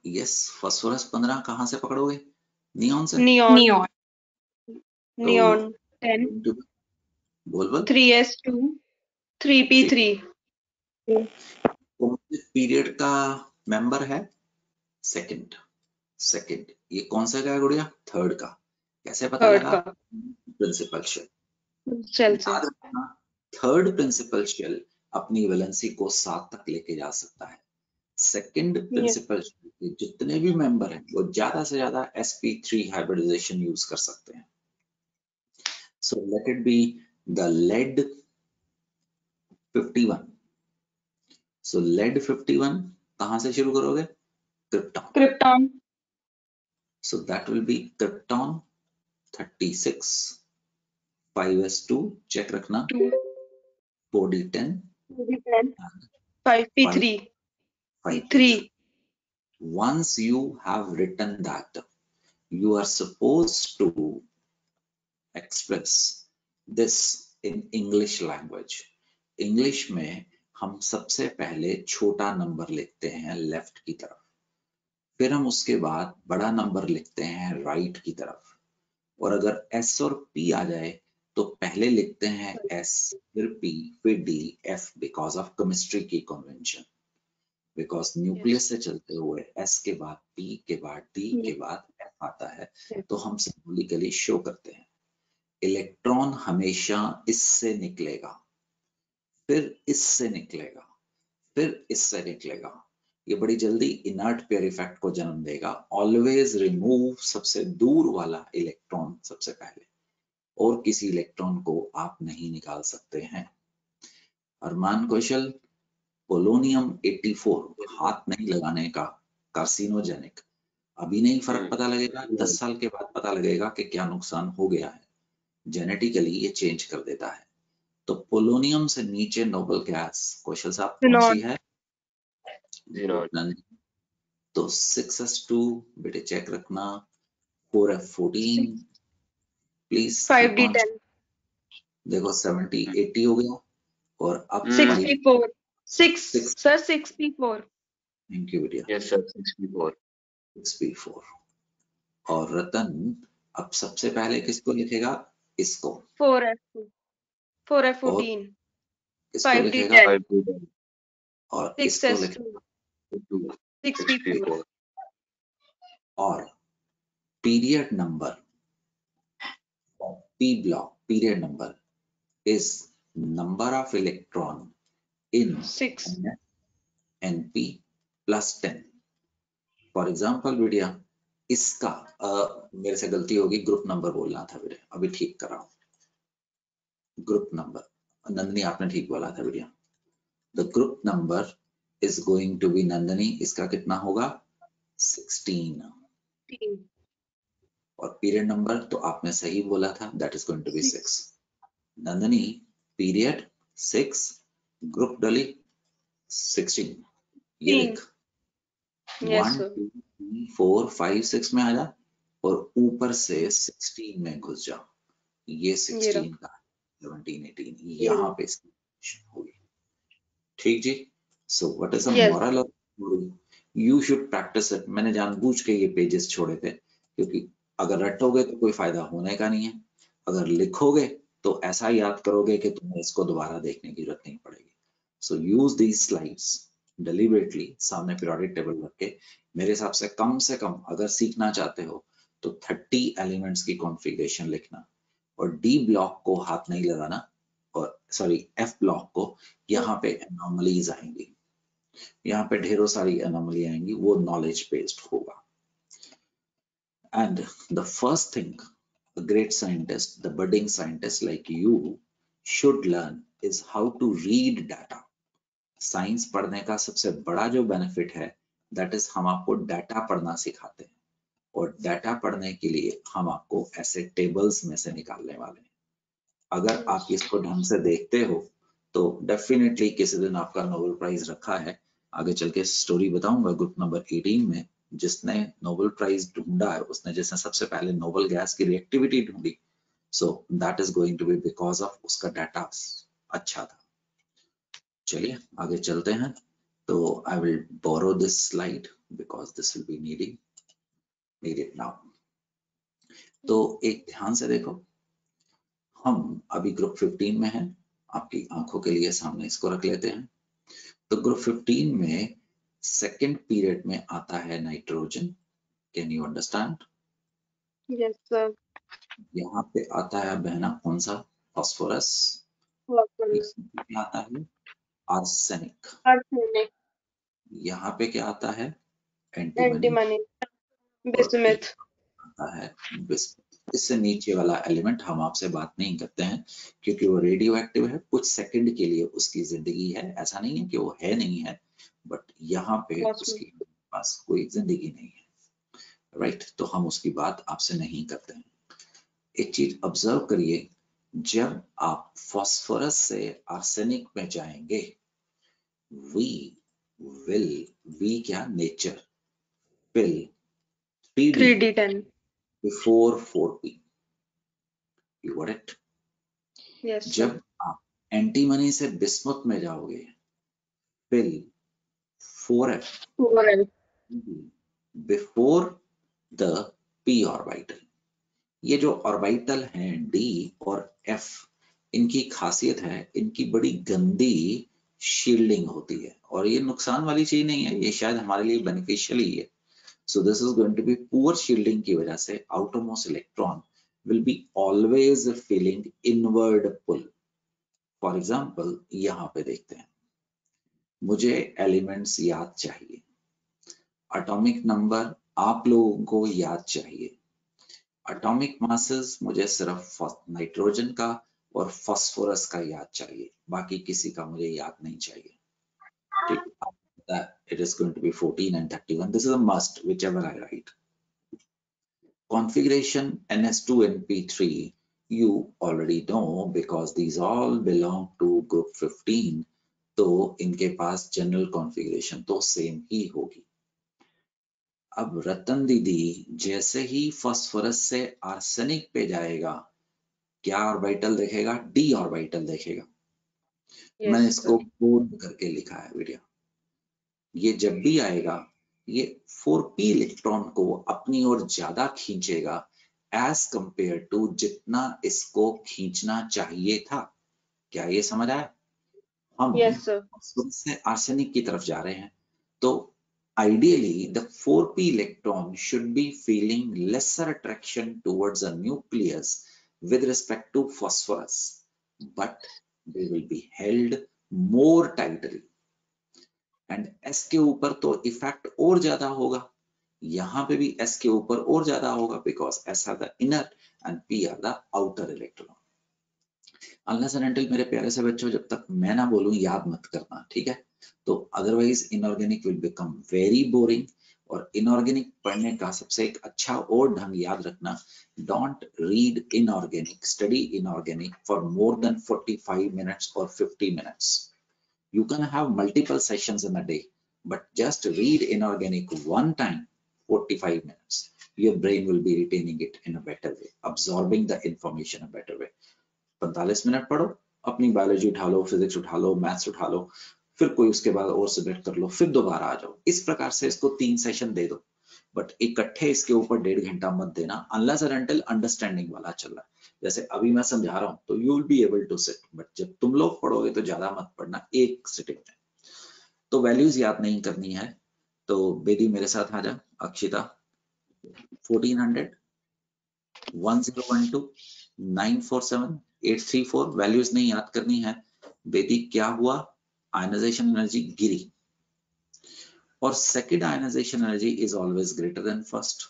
यस फास्फोरस 15 कहां से पकड़ोगे? नियॉन से। Neon. तो Neon 10. बोल बोल 3s2. 3p3. पीरियड का मेंबर है सेकंड। सेकंड ये कौन सा का है गुड़िया? थर्ड का। कैसे पता Third लगा? का. Principal shell. Cell से. याद रखना, थर्ड प्रिंसिपल शेल अपनी वैलेंसी को 7 तक लेके जा सकता है। सेकंड प्रिंसिपल शेल के जितने भी मेंबर हैं वो ज्यादा से ज्यादा sp3 हाइब्रिडाइजेशन यूज कर सकते हैं। So let it be the lead 51। So lead 51 कहां से शुरू करोगे? Krypton. Krypton. So that will be krypton 36, 5s2 check रखना, 2. 4d10, 5p3. 5p3। P3. Once you have written that, you are supposed to express this in English language। English में हम सबसे पहले छोटा नंबर लिखते हैं लेफ्ट की तरफ, फिर हम उसके बाद बड़ा नंबर लिखते हैं राइट की तरफ, और अगर S और P आ जाए तो पहले लिखते हैं S, फिर P, फिर D, F, because of chemistry की कन्वेंशन। बिकॉज न्यूक्लियस से चलते हुए S के बाद P के बाद D के बाद F आता है, तो हम सिंबॉलिकली शो करते हैं। इलेक्ट्रॉन हमेशा इससे निकलेगा, फिर इससे निकलेगा, फिर इससे निकलेगा। ये बड़ी जल्दी इनर्ट पेयर इफेक्ट को जन्म देगा। ऑलवेज रिमूव सबसे दूर वाला इलेक्ट्रॉन सबसे पहले, और किसी इलेक्ट्रॉन को आप नहीं निकाल सकते हैं। अरमान कौशल, पोलोनियम 84 हाथ नहीं लगाने का, कार्सिनोजेनिक। अभी नहीं फर्क पता लगेगा, 10 साल के बाद पता लगेगा कि क्या नुकसान हो गया है। जेनेटिकली ये चेंज कर देता है। तो पोलोनियम से नीचे नोबल गैस कौशल साहब कौन सी है? तो 6s2 बेटे चेक रखना, 4f14 प्लीज। 5d10. देखो 70 80 हो गया, और अब 6p4. 6 sir 6p4. Thank you बेटिया। Yes, sir. 64. 6p4। और रतन अब सबसे पहले किसको लिखेगा? इसको। 4f2. 4f14. किसको 5d10. लिखेगा? 5d10. और इसको 6s2. लिखेगा। 6p4. और period number P block, period number is number of electron in 6. np plus 10। For example बेटिया इसका मेरे से गलती होगी, ग्रुप नंबर बोलना था बेटे, अभी ठीक कर रहा हूं। ग्रुप नंबर नंदनी आपने ठीक बोला था बेटिया। The group number is going to be Nandini, इसका कितना होगा? 16। और पीरियड नंबर तो आपने सही बोला था, that is going to be 6। Nandini period 6, group डली 16। ये देख 1 2 3 4 5 6 में आ जा, और ऊपर से 16 में घुस जा। ये 16 का 17 18 यहाँ पे होगी। ठीक जी। So what is the moral of you should practise it. मैंने जानबूझ के ये पेजेस छोड़े थे क्योंकि अगर रटोगे तो कोई फायदा होने का नहीं है, अगर लिखोगे तो ऐसा याद करोगे कि तुम्हें इसको दोबारा देखने की जरूरत नहीं पड़ेगी। सो यूज दीज स्लाइड्स डिलिबरेटली, सामने पीरियोडिक टेबल रख के। मेरे हिसाब से कम अगर सीखना चाहते हो तो 30 एलिमेंट्स की कॉन्फ़िगरेशन लिखना, और डी ब्लॉक को हाथ नहीं लगाना, और सॉरी एफ ब्लॉक को। यहाँ पे एनोमलीज आएंगी, यहाँ पे ढेरों सारी एनोमली आएंगी, वो नॉलेज बेस्ड होगा। And the first thing a great scientist, the budding scientist like you should learn is how to read data. Science पढ़ने का सबसे बड़ा जो बेनिफिट है, दैट इज हम आपको डाटा पढ़ना सिखाते हैं, और डाटा पढ़ने के लिए हम आपको ऐसे टेबल्स में से निकालने वाले हैं। अगर आप इसको ढंग से देखते हो तो डेफिनेटली किसी दिन आपका नोबेल प्राइज रखा है। आगे चल के स्टोरी बताऊंगा। ग्रुप नंबर 18 में जिसने नोबेल प्राइज ढूंढा है, उसने जिसने सबसे पहले नोबेल गैस की रिएक्टिविटी ढूंढी, so that is going to be because of उसका डाटा अच्छा था। चलिए आगे चलते हैं। तो I will borrow this slide because this will be need it now. तो एक ध्यान से देखो, हम अभी ग्रुप 15 में हैं। आपकी आंखों के लिए सामने इसको रख लेते हैं। तो ग्रुप 15 में सेकेंड पीरियड में आता है nitrogen. Can you understand? Yes, sir. यहाँ पे आता है बहना कौन सा? फास्फोरस। Phosphorus. क्या आता है? आर्सेनिक। Arsenic. यहाँ पे क्या आता है? एंटीमनी। Antimony. और Bismuth. आता है बिस्मुथ। इससे नीचे वाला एलिमेंट हम आपसे बात नहीं करते हैं क्योंकि वो रेडियो एक्टिव है। कुछ सेकंड के लिए उसकी जिंदगी है, ऐसा नहीं है कि वो है नहीं है, बट यहाँ पे उसके पास कोई जिंदगी नहीं है, राइट? तो हम उसकी बात आपसे नहीं करते हैं। एक चीज ऑब्जर्व करिए, जब आप फास्फोरस से आर्सेनिक में जाएंगे, वी क्या? Nature will 3D10. before 4p. You got it? Yes, sir. जब आप एंटीमनी से बिस्मुथ में जाओगे, fill 4f 4L. Before the p orbital. ये जो ऑर्बिटल हैं d और f, इनकी खासियत है, इनकी बड़ी गंदी शील्डिंग होती है, और ये नुकसान वाली चीज नहीं है, ये शायद हमारे लिए बेनिफिशियल ही है। So this is going to be poor shielding की वजह से outermost electron will be always feeling inward pull. For example, यहाँ पे देखते हैं, मुझे एलिमेंट्स याद चाहिए, एटॉमिक नंबर आप लोगों को याद चाहिए, एटॉमिक मासेस मुझे सिर्फ नाइट्रोजन का और फास्फोरस का याद चाहिए, बाकी किसी का मुझे याद नहीं चाहिए। ठीक, that it is going to be 14 and 31. This is a must, whichever I write. Configuration NS2 and P3 you already know because these all belong to group 15, तो इनके पास जनरल कॉन्फ़िगरेशन तो सेम ही होगी। अब रतन दीदी जैसे ही फास्फोरस से arsenic पे जाएगा, क्या ऑर्बिटल देखेगा? डी ऑर्बिटल देखेगा। Yes, मैंने sir. इसको बोल्ड करके लिखा है वीडियो। ये जब भी आएगा, ये 4p इलेक्ट्रॉन को अपनी ओर ज्यादा खींचेगा एज कंपेयर टू जितना इसको खींचना चाहिए था। क्या ये समझ आया? हम Yes, sir. से आर्सेनिक की तरफ जा रहे हैं, तो ideally the 4p electron should be feeling lesser attraction towards a nucleus with respect to phosphorus, but they will be held more tightly. And S के ऊपर तो इफेक्ट और ज्यादा होगा, यहाँ पे भी S के ऊपर और ज्यादा होगा, because S are the inner and P are the outer electron. Unless and until मेरे प्यारे से बच्चों, जब तक मैं ना बोलूं याद मत करना, ठीक है? तो otherwise inorganic will become very boring. और इनऑर्गेनिक पढ़ने का सबसे एक अच्छा और ढंग याद रखना, don't read inorganic, study inorganic for more than 45 minutes और 50 minutes. You can have multiple sessions in a day, but just read inorganic one time, 45 minutes. Your brain will be retaining it in a better way, absorbing the information a better way. 45 minute पढ़ो, अपनी biology उठा लो, physics उठा लो, maths उठा लो, फिर कोई उसके बाद और सब्जेक्ट कर लो, फिर दोबारा आ जाओ। इस प्रकार से इसको 3 सेशन दे दो। बट इकट्ठे इसके ऊपर 1.5 घंटा मत देना अनलेस एंड अनटिल अंडरस्टैंडिंग वाला चल रहा है। जैसे अभी मैं समझा रहा हूँ तो you will be able to sit, but जब तुम लोग पढ़ोगे तो ज्यादा मत पढ़ना एक सिटिंग में। तो वैल्यूज याद नहीं करनी है, तो बेदी मेरे साथ आ जा, अक्षिता 1400 1012 947 834 वैल्यूज नहीं याद करनी है। बेदी क्या हुआ, आयनाइजेशन एनर्जी गिरी, और second ionization energy is always greater than first.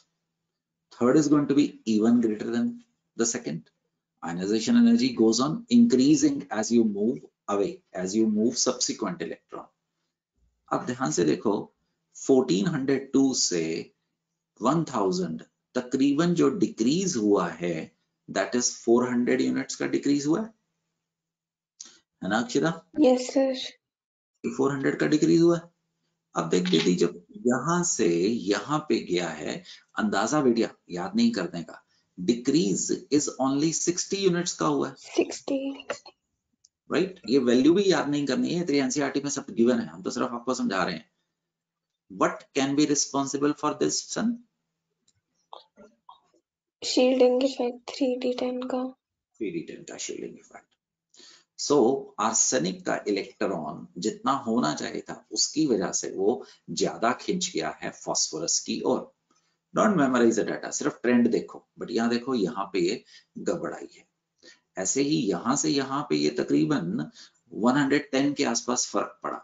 Third is going to be even greater than the second. Ionization energy goes on increasing as you move away, as you move subsequent electron. अब ध्यान से देखो 1402 से 1000 तकरीबन जो decrease हुआ है that is 400 units का डिक्रीज हुआ है ना अक्षिता? Yes sir. 400 का डिक्रीज हुआ है। अब देख बेटी जब यहां से यहां पे गया है, अंदाजा बेटिया याद नहीं करने का, डिक्रीज इज ओनली 60 यूनिट्स का हुआ है 60। राइट। ये वैल्यू भी याद नहीं करनी है, तेरी एनसीईआरटी में सब गिवन है, हम तो सिर्फ आपको समझा रहे हैं। What can be responsible for this son? Shielding effect 3d10 का। 3d10 का शील्डिंग इफेक्ट। सो आर्सेनिक का इलेक्ट्रॉन जितना होना चाहिए था उसकी वजह से वो ज्यादा खिंच गया है फास्फोरस की ओर। डोंट मेमोराइज द डाटा, सिर्फ ट्रेंड देखो, बट यहाँ देखो यहाँ पे ये गड़बड़ाई है। ऐसे ही यहाँ से यहाँ पे ये तकरीबन 110 के आसपास फर्क पड़ा,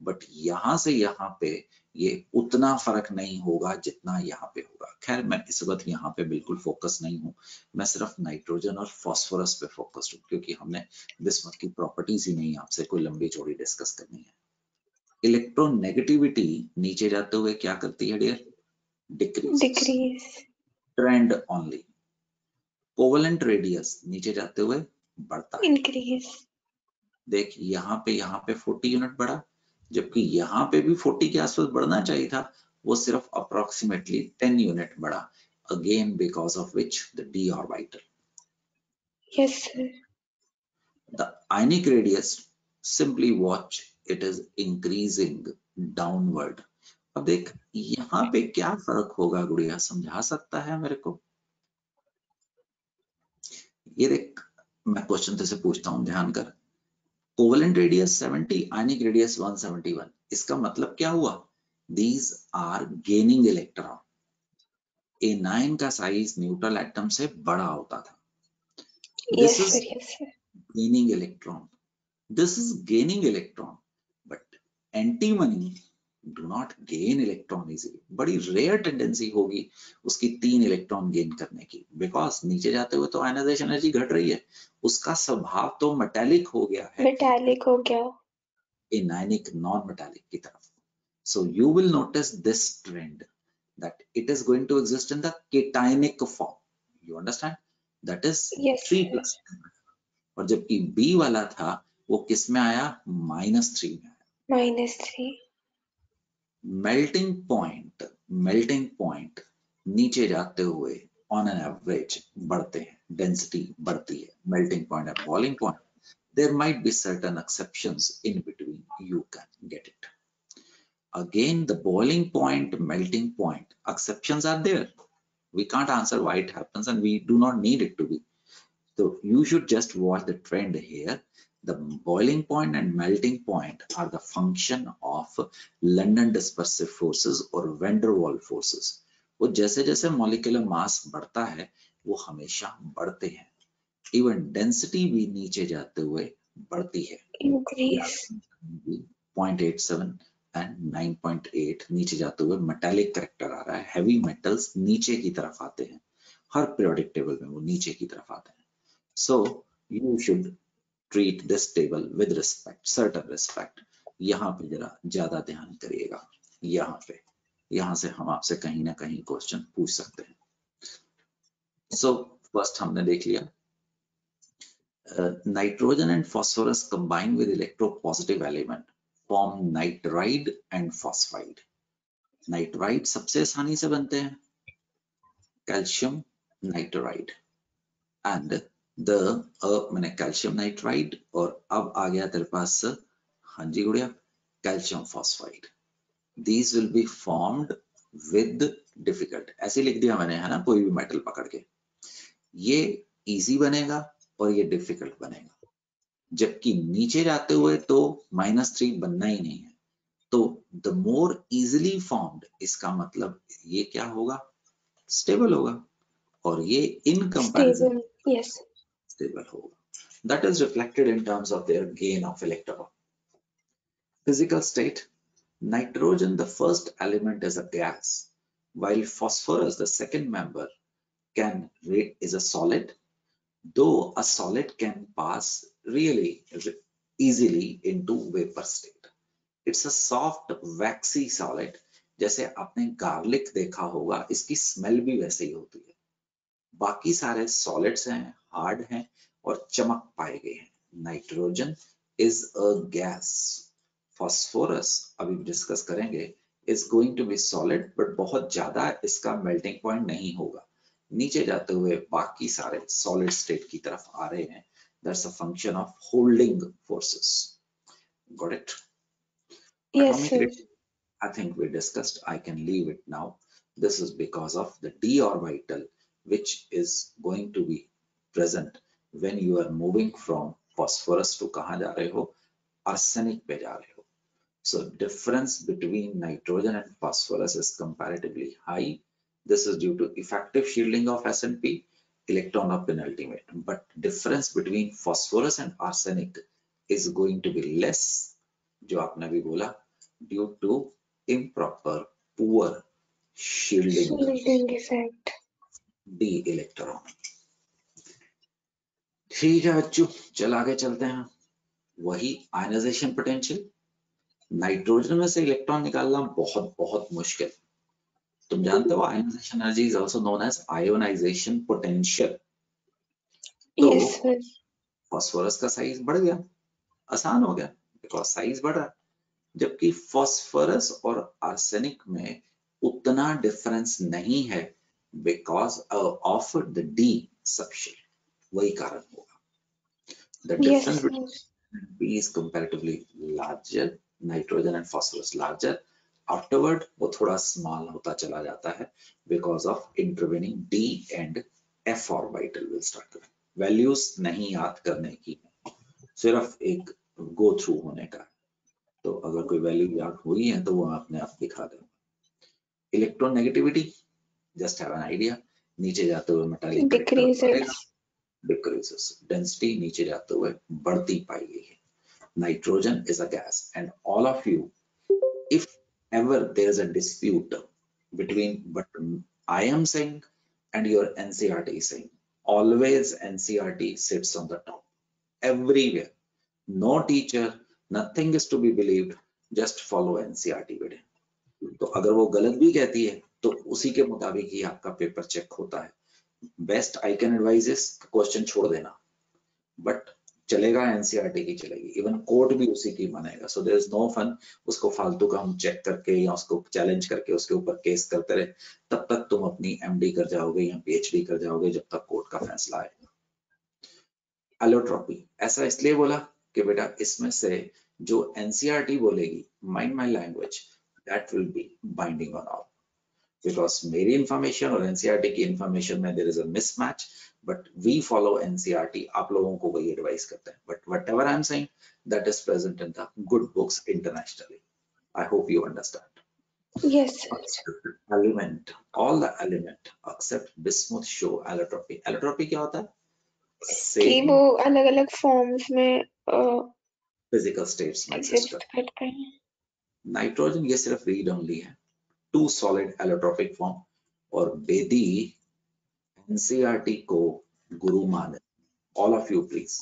बट यहाँ से यहाँ पे ये उतना फर्क नहीं होगा जितना यहाँ पे होगा। खैर मैं इस वक्त यहाँ पे बिल्कुल फोकस नहीं हूँ, मैं सिर्फ नाइट्रोजन और फास्फोरस पे फोकस्ड हूँ, क्योंकि हमने बिस्मथ की प्रॉपर्टीज ही नहीं आपसे कोई लंबी चौड़ी डिस्कस करनी है। इलेक्ट्रोनेगेटिविटी नीचे जाते हुए क्या करती है dear? Decrease. Trend only. Covalent radius नीचे जाते हुए बढ़ता है। इंक्रीज। देख यहाँ पे 40 यूनिट बढ़ा, जबकि यहाँ पे भी 40 के आसपास बढ़ना चाहिए था, वो सिर्फ अप्रोक्सीमेटली 10 यूनिट बढ़ा, again because of which the d orbital. Yes sir. The ionic radius simply watch, it is increasing downward. अब देख यहाँ पे क्या फर्क होगा गुड़िया, समझा सकता है मेरे को? ये देख मैं क्वेश्चन तुझसे पूछता हूँ, ध्यान कर। कोवेलेंट रेडियस 70, आयनिक रेडियस 171, इसका मतलब क्या हुआ? These are gaining electron. A9 का साइज न्यूट्रल एटम से बड़ा होता था। Yes This is sir. Yes sir. gaining electron. This is gaining electron, but antimony do not gain electron easily. बड़ी रेयर टेंडेंसी होगी उसकी 3 इलेक्ट्रॉन गेन करने की, बिकॉज नीचे जाते हुए तो आयनाइजेशन एनर्जी घट रही है, उसका स्वभाव तो मेटालिक हो गया है, मेटालिक हो गया। एनायनिक नॉन मेटालिक की तरफ। So you will notice this trend that it is going to exist in the cationic form. You understand? That is Yes, 3+. और जबकि B वाला था वो किस में आया? -3 में आया। -3। मेल्टिंग पॉइंट नीचे जाते हुए ऑन एन एवरेज बढ़ते हैं, डेंसिटी बढ़ती है। Melting point and boiling point, there might be certain exceptions in between, you can get it. Again, the boiling point, melting point, exceptions are there. We can't answer why it happens and we do not need it to be. So you should just watch the trend here. The boiling point and melting point are the function of London dispersive forces or van der Waals forces. वो जैसे जैसे molecular mass बढ़ता है वो हमेशा बढ़ते हैं। Even density भी नीचे जाते हुए बढ़ती है। Increase. 0.87 एंड 9.8 नीचे जाते हुए मेटालिक करेक्टर आ रहा है। हैवी मेटल्स नीचे की तरफ आते हैं, हर पीरियोडिक टेबल में वो नीचे की तरफ आते हैं। So you should treat this table with respect, certain respect. यहाँ पे जरा ज्यादा ध्यान करिएगा, यहाँ से हम आपसे कहीं ना कहीं क्वेश्चन पूछ सकते हैं। सो फर्स्ट हमने देख लिया nitrogen and phosphorus combine with electropositive element form nitride and phosphide. Nitride सबसे आसानी से बनते हैं, कैल्शियम नाइट्राइड एंड द मैंने कैल्शियम नाइट्राइड, और अब आ गया तेरे पास, हाँ जी गुड़िया, calcium phosphide. These will be formed with difficult, ऐसे लिख दिया मैंने, है ना, कोई भी मेटल पकड़ के, ये इजी बनेगा और ये डिफिकल्ट बनेगा। जबकि नीचे जाते हुए तो -3 बनना ही नहीं है। तो द मोर इजिली फॉर्म्ड, इसका मतलब ये क्या होगा, स्टेबल होगा, और ये in comparison Stable. Yes. Stable होगा. That is reflected in terms of their gain of electron. Physical state: nitrogen, the first element, is a gas, while phosphorus, the second member, is a solid, though a solid can pass really easily into vapor state. It's a soft waxy solid. जैसे आपने garlic देखा होगा, इसकी smell भी वैसे ही होती है। बाकी सारे सॉलिड्स हैं, हार्ड हैं और चमक पाए गए हैं। Nitrogen is a gas. Phosphorus अभी डिस्कस करेंगे, is going to be solid, but बहुत ज्यादा इसका मेल्टिंग पॉइंट नहीं होगा। नीचे जाते हुए बाकी सारे सॉलिड स्टेट की तरफ आ रहे हैं। That's a function of holding forces. Got it? Yes, Atomic sir. rate, I think we discussed. I can leave it now. This is because of the d orbital, which is going to be present when you are moving from phosphorus to kahan ja rahe ho, arsenic pe ja rahe ho. So difference between nitrogen and phosphorus is comparatively high. This is due to effective shielding of S and P, electron of penultimate. But difference between phosphorus and arsenic is going to be less, जो आपने भी बोला, due to improper, poor shielding Shielding effect. d electron. ठीक है बच्चों, चल आगे चलते हैं। वही आयनाइजेशन पोटेंशियल, नाइट्रोजन में से इलेक्ट्रॉन निकालना बहुत बहुत मुश्किल। तुम जानते हो ionization energy is also known as ionization potential. तो Yes, sir. फास्फोरस का साइज बढ़ गया, आसान हो गया, बिकॉज साइज बढ़ रहा है। जबकि फास्फोरस और आर्सेनिक में उतना डिफरेंस नहीं है, because of the D subshell. वही कारण होगा। The Yes, difference sir. between B is comparatively larger, nitrogen and phosphorus larger. Afterward वो थोड़ा स्मॉल होता चला जाता है because of intervening D and F orbital will start करें। वैल्यूज नहीं याद करने की, सिर्फ एक गो थ्रू होने का। तो अगर कोई वैल्यू याद हुई है तो वो अपने आप दिखा दें। Electron negativity, just have an idea, नीचे जाते हुए मेटालिक करेक्टर बढ़ेगा, डिक्रीजेस, डेंसिटी नीचे जाते हुए बढ़ती पाई गई है। Nitrogen is a gas, and all of you, if ever there is a dispute between what I am saying and your NCERT is saying, always NCERT sits on the top, everywhere. No teacher, nothing is to be believed, just follow NCERT video. तो अगर वो गलत भी कहती है तो उसी के मुताबिक ही आपका पेपर चेक होता है। Best I can advice is question छोड़ देना, बट चलेगा एनसीईआरटी की चलेगी, इवन कोर्ट भी उसी की मानेगा। So there is no fun उसको फालतू का हम चेक करके या उसको चैलेंज करके उसके ऊपर केस करते रहे, तब तक तुम अपनी एमडी कर जाओगे या पीएचडी कर जाओगे जब तक कोर्ट का फैसला आएगा। एलोट्रॉपी ऐसा इसलिए बोला कि बेटा इसमें से जो एनसीईआरटी बोलेगी, mind my language, that will be binding on all, because मेरी इंफॉर्मेशन और एनसीईआरटी की इंफॉर्मेशन में there is a mismatch, but we follow NCERT, आप लोगों को वही एडवाइस करते हैं, but whatever I'm saying that is present in the good books internationally. I hope you understand. Yes, sir. Element, all the element except bismuth show allotropy. Allotropy क्या होता है? कि Same वो अलग-अलग फॉर्म्स में physical states में exist exist करते करते हैं। हैं। नाइट्रोजन ये सिर्फ रीड ओनली है, 2 solid allotropic form, और बेदी NCERT को गुरु माने। All of you please.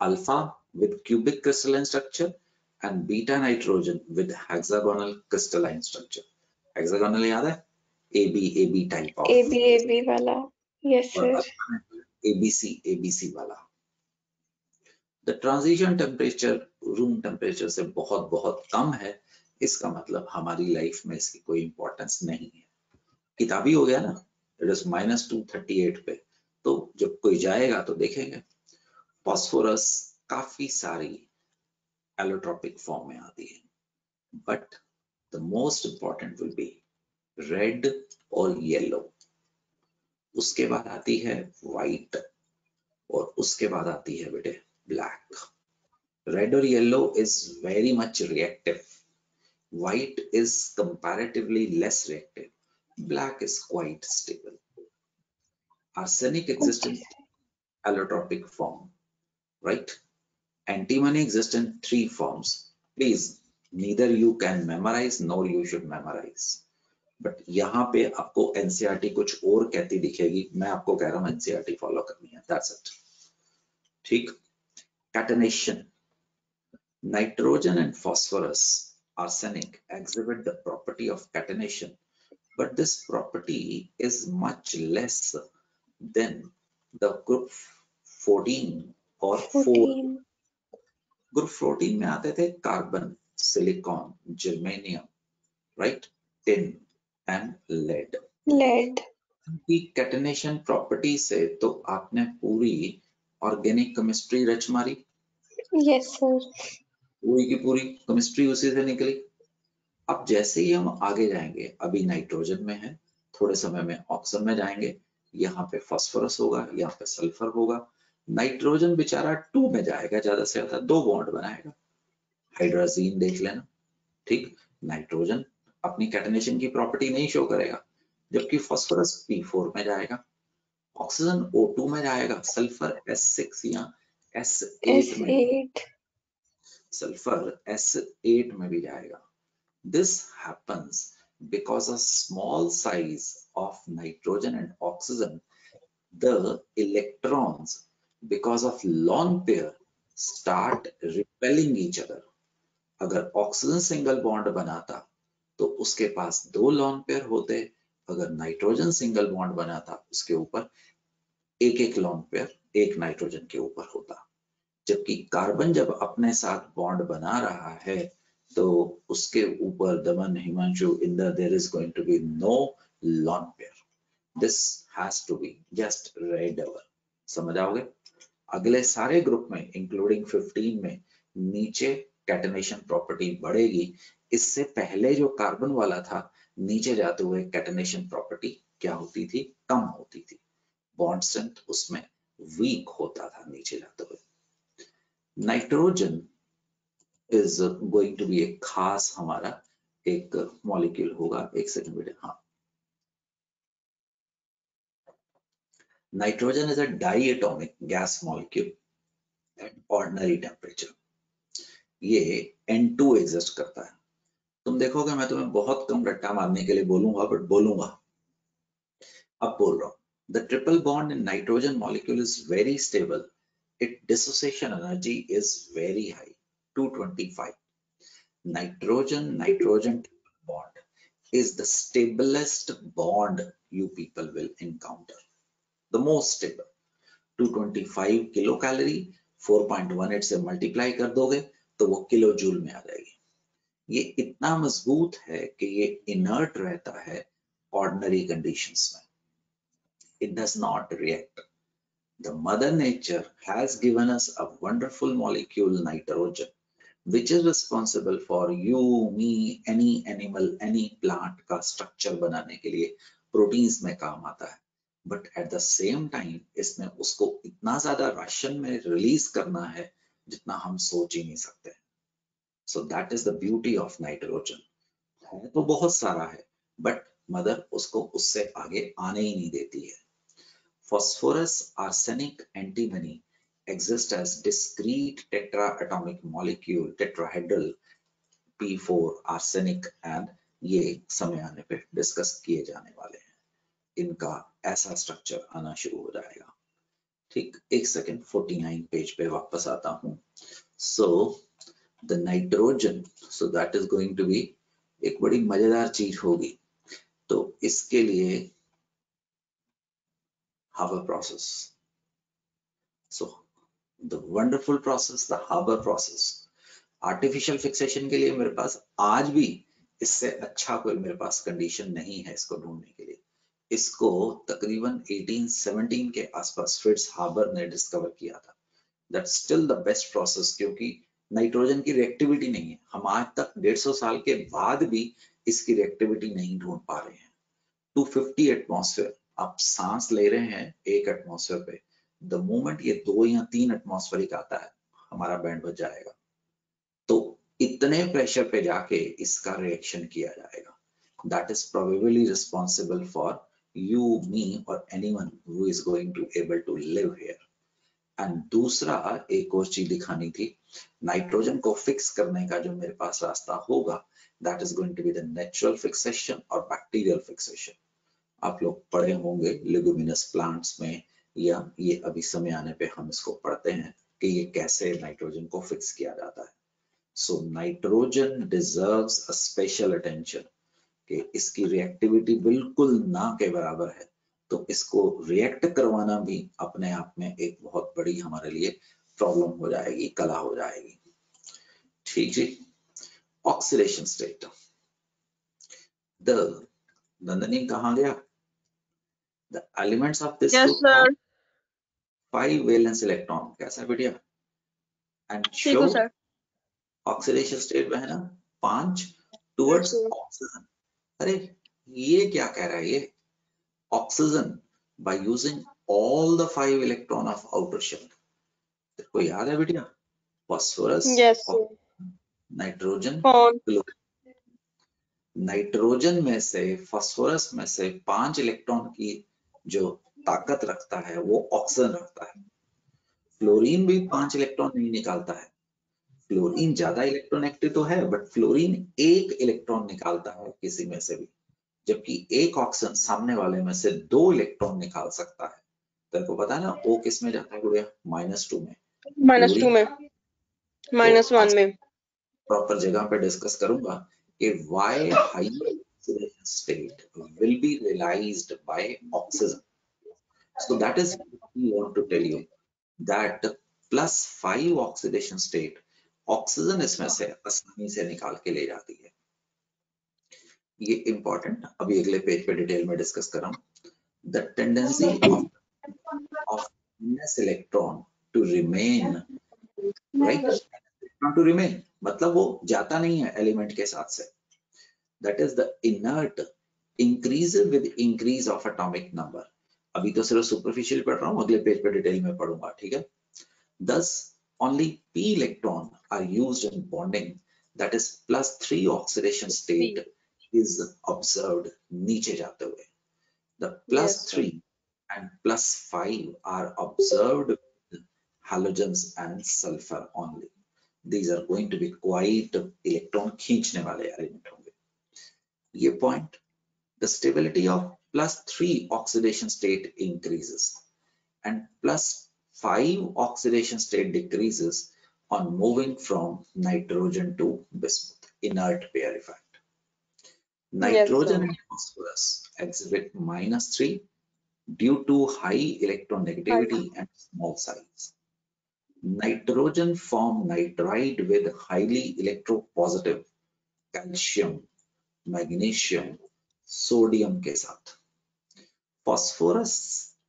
Alpha with cubic crystalline structure and beta nitrogen with hexagonal crystalline structure. Hexagonal याद है? AB type of. AB वाला। Yes, और sir. ABC वाला। The transition temperature room temperature से बहुत बहुत कम है, इसका मतलब हमारी लाइफ में इसकी कोई इंपॉर्टेंस नहीं है। किताबी हो गया ना, इट इज -238 पे, तो जब कोई जाएगा तो देखेंगे फास्फोरस काफी सारी allotropic form में आती है, but the most important will be red और येलो, उसके बाद आती है व्हाइट और उसके बाद आती है बेटे ब्लैक। रेड और yellow is very much reactive, white is comparatively less reactive, black is quite stable. Arsenic exists in allotropic form, right? Antimony exists in 3 forms. Please, neither you can memorize nor you should memorize. But यहाँ पे आपको NCERT कुछ और कहती दिखेगी, मैं आपको कह रहा हूँ NCERT फॉलो करनी है, that's it. ठीक? Catenation. Nitrogen and phosphorus, arsenic exhibit the property of catenation, but this property is much less than the group 14 or 4. 14. Group 14 में आते थे carbon, silicon, germanium, right, tin and lead. Lead. की catenation property से तो आपने पूरी organic chemistry रच मारी। Yes, sir. पूरी की पूरी केमिस्ट्री उसी से निकली। अब जैसे ही हम आगे जाएंगे, अभी नाइट्रोजन में है, थोड़े समय में ऑक्सीजन में जाएंगे, यहाँ पे फास्फोरस होगा, यहाँ पे सल्फर होगा। नाइट्रोजन बेचारा 2 में जाएगा, ज्यादा से ज्यादा 2 बॉन्ड बनाएगा, हाइड्रोजीन देख लेना, ठीक। नाइट्रोजन अपनी कैटेनेशन की प्रॉपर्टी नहीं शो करेगा, जबकि फास्फोरस P4 में जाएगा, ऑक्सीजन O2 में जाएगा, सल्फर S6 या S8 में, S8. सल्फर S8 में भी जाएगा। This happens because of small size of nitrogen and oxygen, the electrons, because of lone pair, start repelling each other. अगर ऑक्सीजन सिंगल बॉन्ड बनाता तो उसके पास 2 लॉन पेयर होते, अगर नाइट्रोजन सिंगल बॉन्ड बनाता उसके ऊपर एक लॉन पेयर एक नाइट्रोजन के ऊपर होता। जबकि कार्बन जब अपने साथ बॉन्ड बना रहा है तो उसके ऊपर Daman, Himanshu, Inder, there is going to be no lone pair, this has to be just red hour. समझ आओगे? अगले सारे ग्रुप में इंक्लूडिंग 15 में नीचे कैटेनेशन प्रॉपर्टी बढ़ेगी, इससे पहले जो कार्बन वाला था नीचे जाते हुए कैटेनेशन प्रॉपर्टी क्या होती थी? कम होती थी, बॉन्ड स्ट्रेंथ उसमें वीक होता था नीचे जाते हुए। Nitrogen is going to be एक खास हमारा एक मॉलिक्यूल होगा। एक सेकंड बेटे, हाँ, nitrogen is a diatomic gas molecule eight ordinary temperature. ये N2 एग्जिस्ट करता है। तुम देखोगे मैं तुम्हें बहुत कम रट्टा मारने के लिए बोलूंगा, बट बोलूंगा, अब बोल रहा हूं। The triple bond in nitrogen molecule is very stable. Its dissociation energy is very high, 225. Nitrogen bond is the stablest bond you people will encounter. The most stable. 225 kilocalorie, 4.18 से मल्टीप्लाई कर दोगे तो वो किलो जूल में आ जाएगी। ये इतना मजबूत है कि ये इनर्ट रहता है ऑर्डिनरी कंडीशंस में। It does not react. The mother nature has given us a wonderful molecule nitrogen, which is responsible for you, me, any animal, any plant का structure बनाने के लिए proteins में काम आता है। But at the same time इसमें उसको इतना ज्यादा राशन में रिलीज करना है जितना हम सोच ही नहीं सकते। So that is the beauty of nitrogen. है तो बहुत सारा है, but मदर उसको उससे आगे आने ही नहीं देती है। Phosphorus, arsenic, antimony exist as discrete tetraatomic molecule, tetrahedral, P4, arsenic, and ये समय आने पे डिस्कस किए जाने वाले हैं। इनका ऐसा स्ट्रक्चर आना शुरू हो जाएगा। ठीक, एक सेकेंड, 49 पेज पे वापस आता हूँ। So the nitrogen, so that is going to be एक बड़ी मजेदार चीज होगी। तो इसके लिए Haber process. So the wonderful process, the Haber process. Artificial fixation के लिए मेरे पास आज भी इससे अच्छा कोई मेरे पास कंडीशन नहीं है इसको ढूंढने के लिए। इसको तकरीबन 1817 के आसपास फ्रिट्ज हाबर ने डिस्कवर किया था। That's still the best process, क्योंकि नाइट्रोजन की रिएक्टिविटी नहीं है। हम आज तक 150 साल के बाद भी इसकी रिएक्टिविटी नहीं ढूंढ पा रहे हैं। 250 एटमॉस्फेयर आप सांस ले रहे हैं 1 एटमॉस्फेयर पे, द मोमेंट ये 2 या 3 एटमॉस्फेरिक आता है हमारा बैंड बच जाएगा। तो इतने प्रेशर पे जाके इसका रिएक्शन किया जाएगा। That is probably responsible for you, me or anyone who is going to able to live here. And दूसरा एक और चीज दिखानी थी, नाइट्रोजन को फिक्स करने का जो मेरे पास रास्ता होगा, that is going to be the natural fixation और bacterial fixation. आप लोग पढ़े होंगे लेगुमिनस प्लांट्स में, या ये अभी समय आने पे हम इसको पढ़ते हैं कि ये कैसे नाइट्रोजन को फिक्स किया जाता है। So nitrogen deserves a special attention कि इसकी रिएक्टिविटी बिल्कुल ना के बराबर है, तो इसको रिएक्ट करवाना भी अपने आप में एक बहुत बड़ी हमारे लिए प्रॉब्लम हो जाएगी, कला हो जाएगी। ठीक जी। ऑक्सीडेशन स्टेट, द नंदनी कहाँ गया? The elements of this Yes, group sir. 5 valence electron, कैसा बेटिया? एंड ठीक शो है सर। ऑक्सीडेशन स्टेट में है ना 5 Yes, टुवर्ड्स sir. ऑक्सीजन। अरे ये क्या कह रहा है ये? Oxygen by using all the 5 electron of outer shell। तेरे को याद है बेटिया? Phosphorus, Yes, sir. नाइट्रोजन, कौन? नाइट्रोजन में से, फास्फोरस में से 5 इलेक्ट्रॉन की जो ताकत रखता है वो ऑक्सीजन रखता है। फ्लोरीन भी 5 इलेक्ट्रॉन नहीं निकालता है। फ्लोरीन ज्यादा इलेक्ट्रॉन एक्टिव तो है, बट फ्लोरीन 1 इलेक्ट्रॉन निकालता है किसी में से भी, जबकि एक ऑक्सीजन सामने वाले में से 2 इलेक्ट्रॉन निकाल सकता है। तेरे को पता है ना ओ किस में जाता है गुड़िया? -2 में। -2 में, -1 में। प्रॉपर जगह पे डिस्कस करूंगा कि why higher oxidation state will be realized by oxygen. So that is what we want to tell you, that +5 oxidation state oxygen इसमें से आसानी से निकाल के ले जाती है। ये इंपॉर्टेंट, अभी अगले पेज पे डिटेल में डिस्कस कर रहा हूँ। The tendency of ns electron to remain, right? Electron to remain मतलब वो जाता नहीं है एलिमेंट के साथ से। That is the inert increases with increase of atomic number। अभी तो सिर्फ सुपरफिशियल पढ़ रहा हूँ, अगले पेज पे डिटेल में पढ़ूंगा, ठीक है? Thus only p electron are used in bonding, that is +3 oxidation state is observed नीचे जाते हुए। The +3 and +5 are observed with halogens and sulfur only. These are going to be quite electron खींचने वाले element होंगे। ये point, the stability of +3 oxidation state increases and +5 oxidation state decreases on moving from nitrogen to bismuth, inert pair effect. Nitrogen and phosphorus exhibit -3 due to high electron negativity and small size. Nitrogen form nitride with highly electropositive calcium, magnesium, sodium के साथ। Phosphorus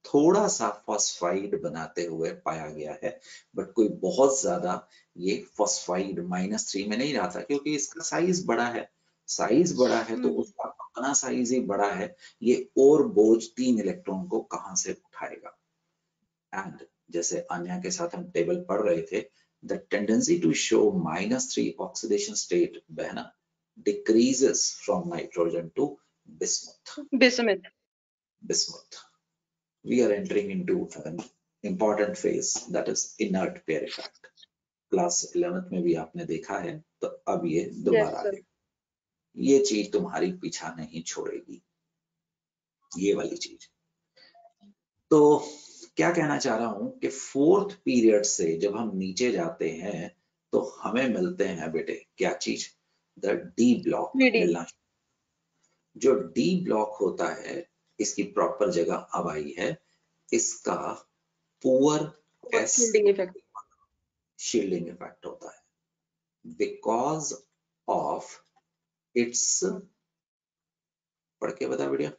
थोड़ा सा phosphide बनाते हुए पाया गया है, but कोई बहुत ज्यादा ये फॉस्फाइड -3 में नहीं रहा था, क्योंकि इसका साइज बड़ा है। साइज बड़ा है तो उसका अपना साइज ही बड़ा है, ये और बोझ 3 इलेक्ट्रॉन को कहां से उठाएगा। एंड जैसे अन्य के साथ हम टेबल पढ़ रहे थे, the tendency to show -3 oxidation state बहना decreases from nitrogen to bismuth. Bismuth. We are entering into an important phase, that is inert pair effect. Class 11th में भी आपने देखा है, तो अब ये दोबारा आएगा। ये चीज तुम्हारी पीछा नहीं छोड़ेगी, ये वाली चीज। तो क्या कहना चाह रहा हूं कि 4th पीरियड से जब हम नीचे जाते हैं तो हमें मिलते हैं बेटे क्या चीज? द डी ब्लॉक मिलना। जो डी ब्लॉक होता है, इसकी प्रॉपर जगह अब आई है, इसका पुअर शील्डिंग इफेक्ट होता है बिकॉज ऑफ इट्स, पढ़ के बता बेटिया,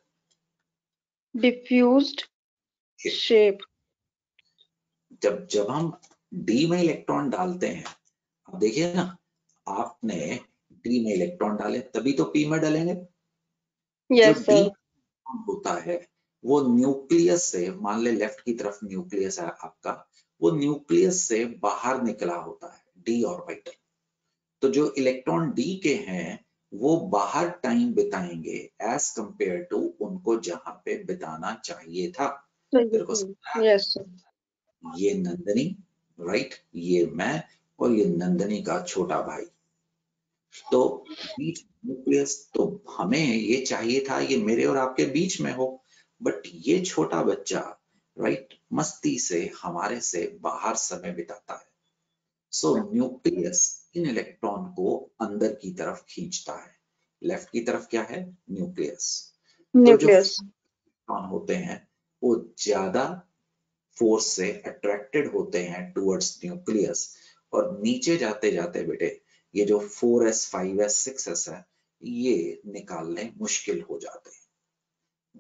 डिफ्यूज्ड शेप। जब हम डी में इलेक्ट्रॉन डालते हैं, अब देखिए ना, आपने डी में इलेक्ट्रॉन डाले तभी तो पी में डालेंगे। Yes, जो sir. डी होता है वो न्यूक्लियस से, मान ले लेफ्ट की तरफ न्यूक्लियस है आपका, वो न्यूक्लियस से बाहर निकला होता है डी ऑर्बिटल। तो जो इलेक्ट्रॉन डी के हैं वो बाहर टाइम बिताएंगे एज कंपेयर टू उनको जहां पे बिताना चाहिए था। तेरे को Yes, sir. ये नंदनी, राइट, ये मैं और ये नंदनी का छोटा भाई। तो बीच न्यूक्लियस, तो हमें ये चाहिए था ये मेरे और आपके बीच में हो, बट ये छोटा बच्चा, राइट, मस्ती से हमारे से बाहर समय बिताता है। सो न्यूक्लियस इन इलेक्ट्रॉन को अंदर की तरफ खींचता है। लेफ्ट की तरफ क्या है? न्यूक्लियस। तो जो Nucleus. इलेक्ट्रॉन होते हैं वो ज्यादा फोर्स से अट्रैक्टेड होते हैं टुवर्ड्स न्यूक्लियस, और नीचे जाते जाते बेटे ये जो 4s 5s 6s है ये निकालने मुश्किल हो जाते हैं।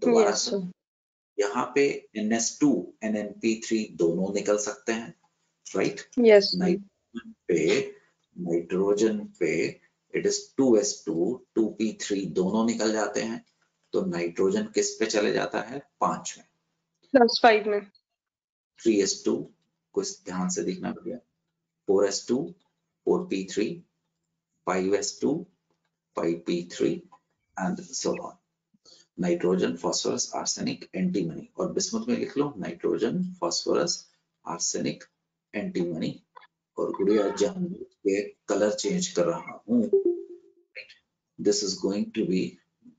दोबारा Yes, से sir. यहाँ पे NS2 NNP3 दोनों निकल सकते हैं, राइट। Yes, sir. नाइट्रोजन पे इट इज 2s2 2p3 दोनों निकल जाते हैं। तो नाइट्रोजन किस पे चले जाता है? 5 में। +5 में. 3s2 कुछ ध्यान से देखना भैया, 4s2 4p3 5s2 5p3 and so on. Nitrogen phosphorus arsenic antimony, और बिस्मुथ में लिख लो नाइट्रोजन फास्फोरस आर्सेनिक एंटीमनी। और गुड़िया जान के कलर चेंज कर रहा हूँ, this is going to be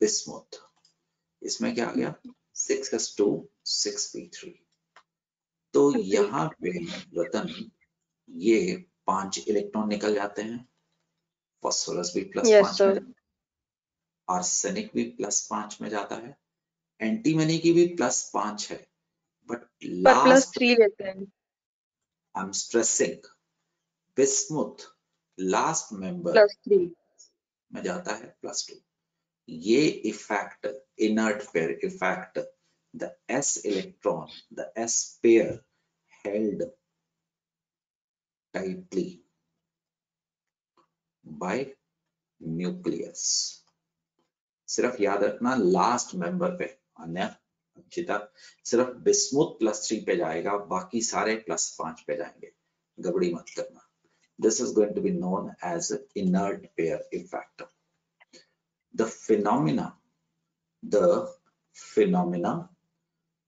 bismuth. इसमें क्या आ गया? 6s2 6p3। तो यहाँ पे रतन ये 5 इलेक्ट्रॉन निकल जाते हैं। फास्फोरस भी Yes, +5 sir. में, आर्सेनिक भी +5 में जाता है, एंटीमनी की भी +5 है, बट पर लास्ट +3 लेते हैं. I am stressing bismuth last member +3. में जाता है +2। ये effect inert pair effect, the s electron, the s pair held tightly by nucleus। सिर्फ याद रखना लास्ट मेंबर पे, अन्य अक्षिता सिर्फ बिस्मुथ +3 पे जाएगा, बाकी सारे +5 पे जाएंगे, गड़बड़ी मत करना। This is going to be known as inert pair effect। The phenomena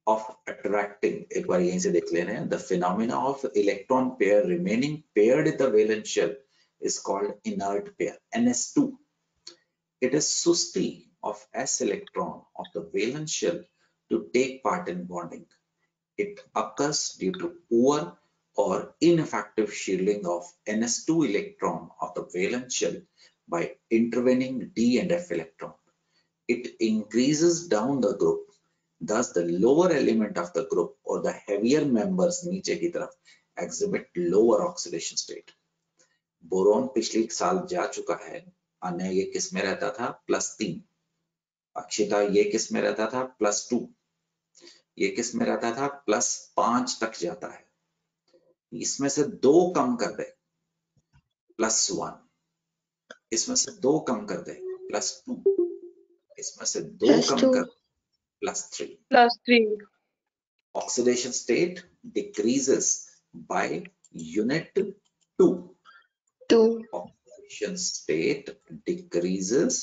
of attracting, एक बार यहीं से देख ले रहे हैं, the phenomena of electron pair remaining paired in the valence shell is called inert pair, NS2। It is susti of s electron of the valence shell to take part in bonding। It occurs due to poor or ineffective shielding of NS2 electron of the valence shell by intervening d and f electron। It increases down the group, thus the lower element of the group or the heavier members नीचे की तरफ exhibit lower oxidation state। Boron पिछले साल जा चुका है, अन्य ये किस में रहता था? +3। अक्षिता ये किस में रहता था? +2। ये किस में रहता था? +5 तक जाता है। इसमें से 2 कम कर दे, +1। इसमें से 2 कम कर दे, +2। इसमें से 2 कम +2 कर, +3। +3. Oxidation state decreases by unit 2। 2 Oxidation state decreases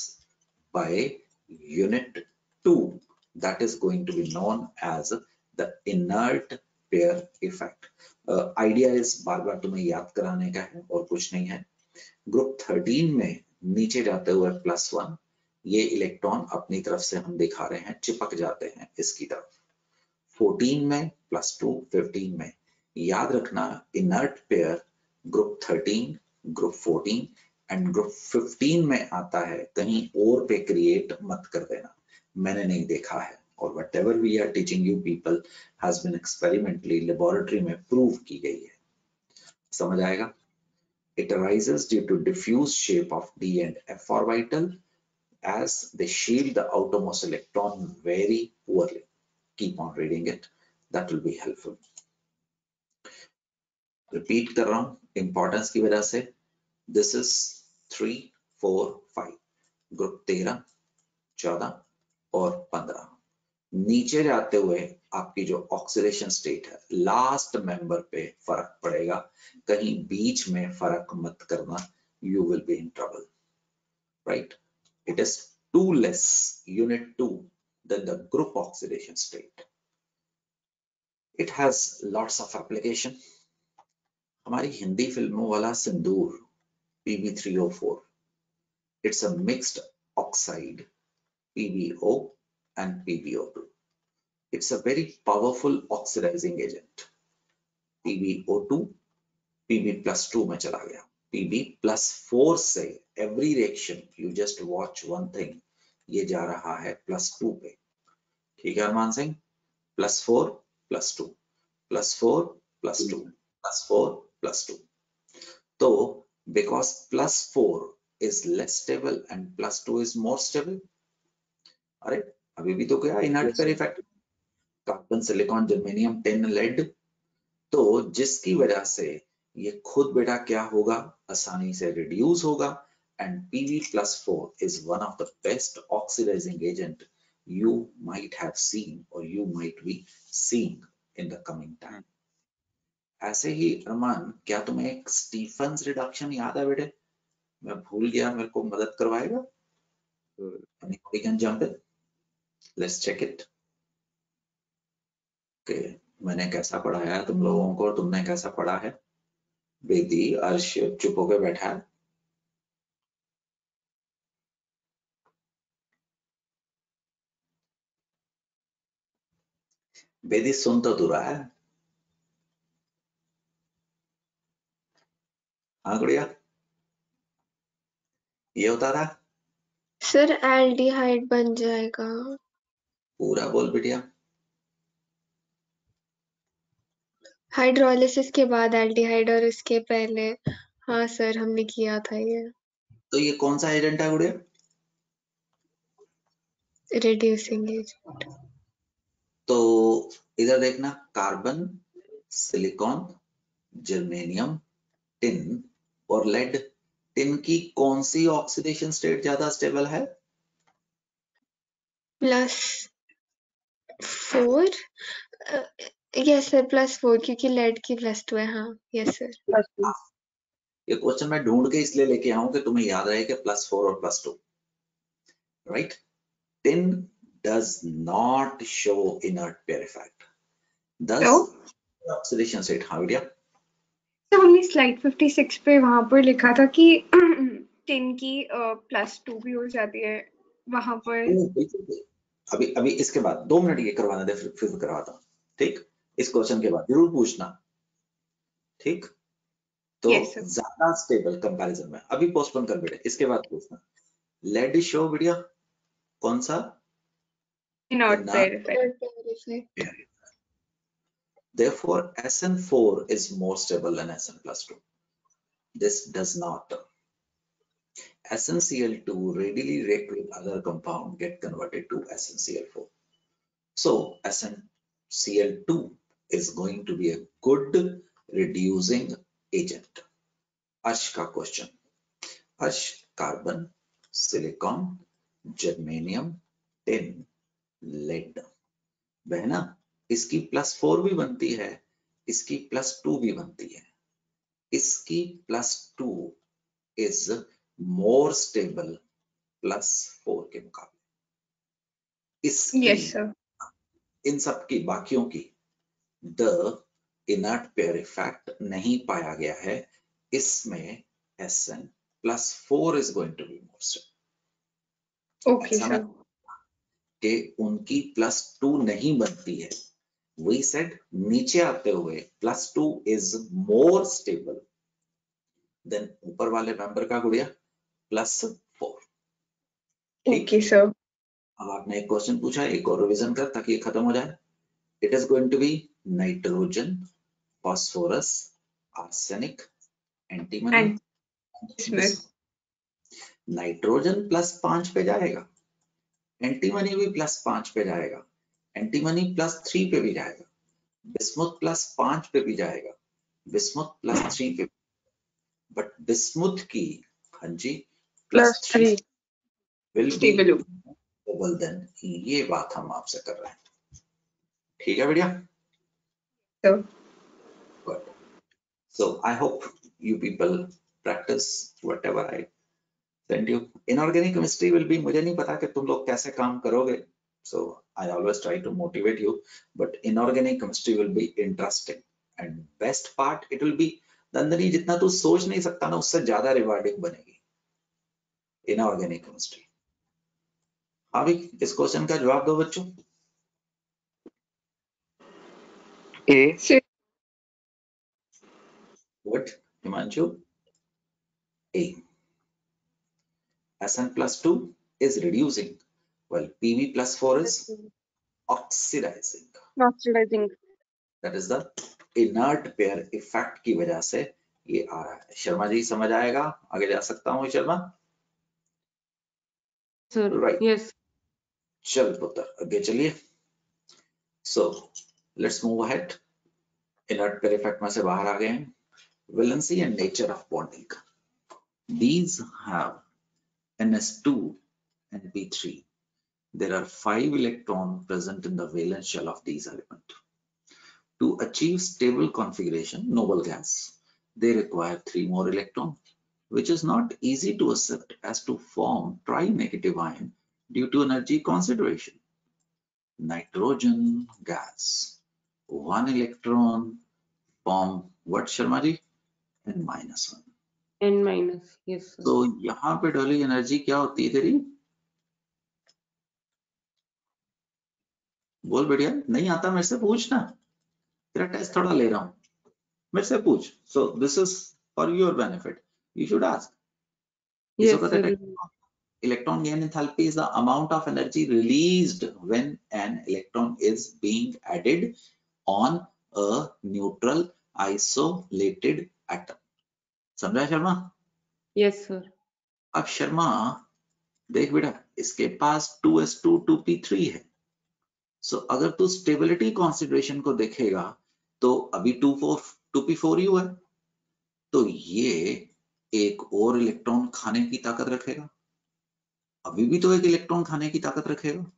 by unit 2। That is going to be known as the inert pair effect। Idea इस बार बार तुम्हें याद कराने का है और कुछ नहीं है। ग्रुप 13 में नीचे जाते हुए +1, ये इलेक्ट्रॉन अपनी तरफ से हम दिखा रहे हैं चिपक जाते हैं इसकी तरफ। 14 में +2, 15 में याद रखना inert pair group 13, group 14 and group 15 में आता है, कहीं और पे क्रिएट मत कर देना, मैंने नहीं देखा है। और whatever we are teaching you people has been experimentally laboratory में प्रूव की गई है, समझ आएगा? It arises due to diffuse shape of d and f orbital as they shield the outermost electron very poorly। Keep on reading it, that will be helpful। Repeat कर रहा हूं importance की वजह से। This is 3, 4, 5, ग्रुप 13, 14 और 15। नीचे जाते हुए आपकी जो ऑक्सीडेशन स्टेट है लास्ट मेंबर पे फर्क पड़ेगा, कहीं बीच में फर्क मत करना, you will be in trouble, right? It is 2 less, unit 2 than the group oxidation state. It has lots of application. हमारी हिंदी फिल्मों वाला सिंदूर Pb3O4, it's a mixed oxide PbO and PbO2. It's a very powerful oxidizing agent. PbO2 Pb+2 में चला गया, Pb+4 से every reaction you just watch one thing, ये जा रहा है +2 पे, ठीक है अरमान सिंह? +4 +2 +4 +2 +4 +2। तो because +4 is less stable and +2 is more stable, अरे अभी भी तो क्या inert pair effect, carbon silicon germanium tin lead, तो जिसकी वजह से ये खुद बेटा क्या होगा, आसानी से रिड्यूस होगा, and Pb+4 is one of the best oxidizing agent you might have seen or you might be seeing in the coming time. ऐसे ही अरमान, क्या तुम्हें एक स्टीफन्स रिडक्शन याद है बेटे? मैं भूल गया, मेरे को मदद करवाएगा? Anybody can jump in? Let's check it. Okay, मैंने कैसा पढ़ाया है तुम लोगों को और तुमने कैसा पढ़ा है? बेदी, अर्श चुप होकर बैठा है। बेदी सुन तो तू रहा है? हाँ गुड़िया, ये होता था? सर एल्डिहाइड बन जाएगा। पूरा बोल बिटिया। हाइड्रोलिसिस के बाद एल्डिहाइड और इसके पहले, हाँ सर हमने किया था ये। तो ये कौन सा एजेंट है गुड़िया? Reducing agent. तो इधर देखना, कार्बन, सिलिकॉन, जर्मेनियम, टिन और लेड, टिन की कौन सी ऑक्सीडेशन स्टेट ज्यादा स्टेबल है? +4, यस सर +4, क्योंकि लेड की +2 है। हाँ यस सर। +2। ये क्वेश्चन मैं ढूंढ के इसलिए लेके आऊं कि तुम्हें याद रहे कि +4 और +2, right? Tin does not show inert pair effect. Thus, oxidation state, हाँ बेटा? तो हमने स्लाइड 56 पे वहां पर लिखा था कि टिन की +2 भी हो जाती है वहां पर। अभी इसके बाद 2 मिनट ये करवाना दे, फिर करवाता हूँ, ठीक? इस क्वेश्चन के बाद जरूर पूछना, ठीक? तो Yes, sir. ज्यादा स्टेबल कंपैरिजन में अभी पोस्टपोन कर बेटे, इसके बाद पूछना। लेड शो बेटा कौन सा? Inert pair effect. Therefore SN4 is more stable than Sn+2. This does not. SnCl2 readily react with other compound, get converted to SnCl4. So SnCl2 is going to be a good reducing agent. अर्श का question, Arsh, carbon, silicon, germanium, tin, lead, बहना इसकी +4 भी बनती है, इसकी +2 भी बनती है, इसकी +2 is more stable +4 के मुकाबले। इसकी, Yes, sir. इन सब की बाकियों की द इनर्ट पेयर इफेक्ट नहीं पाया गया है, इसमें Sn+4 is going to be more stable। Okay, sir. कि उनकी +2 नहीं बनती है, we said नीचे आते हुए +2 is more stable than ऊपर वाले मेंबर का गुड़िया +4। Okay, sir. अब आपने एक क्वेश्चन पूछा, एक और रिवीजन कर ताकि ये खत्म हो जाए। It is going to be nitrogen, phosphorus, arsenic, antimony, Bismuth. नाइट्रोजन +5 पे जाएगा, एंटीमनी भी +5 पे जाएगा, एंटीमनी +3 पे भी जाएगा, बिस्मुथ +5 पे भी जाएगा, बिस्मुथ +3 पे, बट बिस्मुथ की, हाँ जी, plus +3 will be Stable हो. stable then. ये बात हम आपसे कर रहे हैं. ठीक है बढ़िया. So, Good. So I hope you people practice whatever I send you. Inorganic chemistry will be, मुझे नहीं पता कि तुम लोग कैसे काम करोगे. So I always try to motivate you, but inorganic chemistry will be interesting and best part it will be, Nandini जितना तू सोच नहीं सकता ना उससे ज्यादा रिवार्डिंग बनेगी inorganic chemistry. हाँ भी इस क्वेश्चन का जवाब दो बच्चों. A. so What Himanshu? A. Sn plus 2 is reducing while Pb plus 4 is oxidizing. oxidizing. That is the inert pair effect की वजह से ये आ रहा है. शर्मा जी समझ आएगा? आगे जा सकता हूँ शर्मा? Sir, Right. yes. चल पुत्र आगे चलिए. So let's move ahead. Inert pair effect में से बाहर आ गए हैं. Valency and nature of bonding. These have NS2 and P3. There are 5 electrons present in the valence shell of these elements. To achieve stable configuration, noble gas, they require 3 more electrons, which is not easy to accept as to form tri-negative ion due to energy consideration. Nitrogen gas, 1 electron form what Sharma ji? N-1. N-, yes, sir. तो यहाँ पे डली energy क्या होती है तेरी? बोल बढ़िया. नहीं आता मेरे से पूछना. तेरा टेस्ट थोड़ा ले रहा हूँ. मेरे से पूछ. So this is for your benefit. You should ask. Yes, इसको कहते sir. हैं electron gain enthalpy is the amount of energy released when an electron is being added on a neutral isolated atom. समझा Sharma? Yes, sir. अब शर्मा देख बेटा इसके पास 2s2 2p3 है. सो अगर तू स्टेबिलिटी कॉन्सिडरेशन को देखेगा तो अभी 2p4 है. तो ये एक और इलेक्ट्रॉन खाने की ताकत रखेगा. अभी भी तो एक इलेक्ट्रॉन खाने की ताकत रखेगा.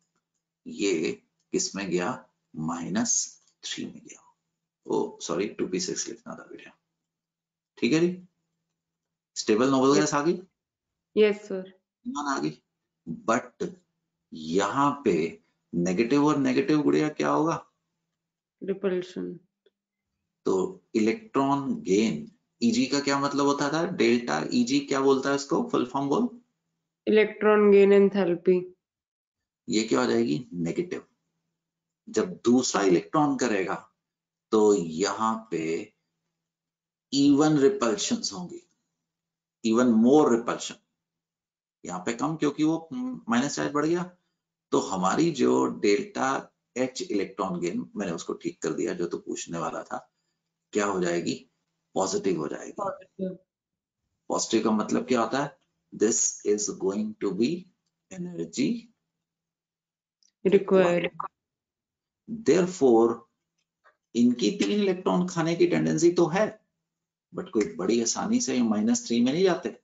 ये किस में गया? -3 में गया. ओ सॉरी 2p6 लिखना था बेटा. ठीक है जी. स्टेबल नोबल गैस आ गई. Yes, sir. आ गई. बट यहाँ पे नेगेटिव और नेगेटिव गुड़िया क्या होगा? Repulsion. तो इलेक्ट्रॉन गेन Eg का क्या मतलब होता था? डेल्टा Eg क्या बोलता है इसको? फुल फॉर्म बोल. Electron gain enthalpy. ये क्या हो जाएगी? नेगेटिव. जब दूसरा इलेक्ट्रॉन करेगा तो यहाँ पे इवन रिपल्शंस होंगी. Even more repulsion. यहाँ पे कम क्योंकि वो माइनस चार्ज बढ़ गया. तो हमारी जो डेल्टा H इलेक्ट्रॉन गेन मैंने उसको ठीक कर दिया जो तो पूछने वाला था. क्या हो जाएगी? पॉजिटिव हो जाएगी. Positive. पॉजिटिव का मतलब क्या होता है? This is going to be energy Required. Therefore इनकी 3 इलेक्ट्रॉन खाने की टेंडेंसी तो है बट कोई बड़ी आसानी से -3 में नहीं जाते.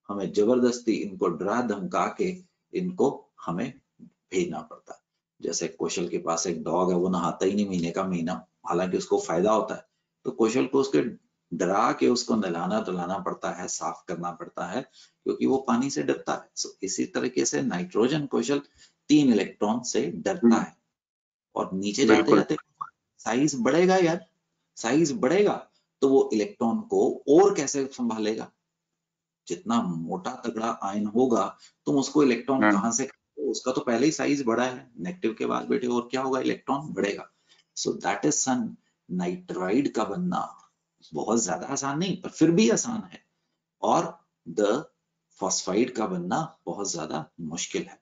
हमें जबरदस्ती इनको डरा धमका के इनको हमें भेजना पड़ता है. जैसे कौशल के पास एक डॉग है, वो नहाता ही नहीं महीने का महीना, हालांकि उसको फायदा होता है. तो कौशल को उसके डरा के उसको नहलाना धुलाना पड़ता है, साफ करना पड़ता है क्योंकि वो पानी से डरता है. सो इसी तरीके से नाइट्रोजन कौशल 3 इलेक्ट्रॉन से डरता है और नीचे जाते जाते साइज बढ़ेगा यार. साइज बढ़ेगा तो वो इलेक्ट्रॉन को और कैसे संभालेगा? जितना मोटा तगड़ा आयन होगा तुम उसको इलेक्ट्रॉन कहां से, उसका तो पहले ही साइज बड़ा है. नेगेटिव के बाद बेटे और क्या होगा? इलेक्ट्रॉन बढ़ेगा. So that is son. Nitride का बनना बहुत ज्यादा आसान नहीं पर फिर भी आसान है और द फॉस्फाइड का बनना बहुत ज्यादा मुश्किल है.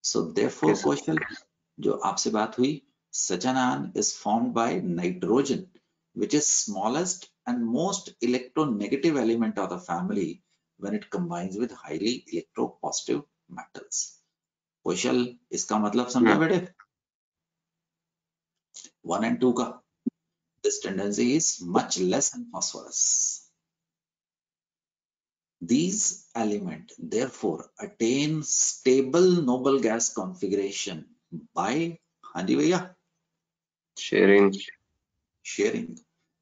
सो देयरफॉर क्वेश्चन जो आपसे बात हुई, such an ion is formed by nitrogen which is smallest and most electronegative element of the family when it combines with highly electropositive metals. कौशल इसका मतलब समझा बेटे? 1 and 2 का. This tendency is much less in phosphorus. These element therefore attain stable noble gas configuration by, हाँ जी भैया,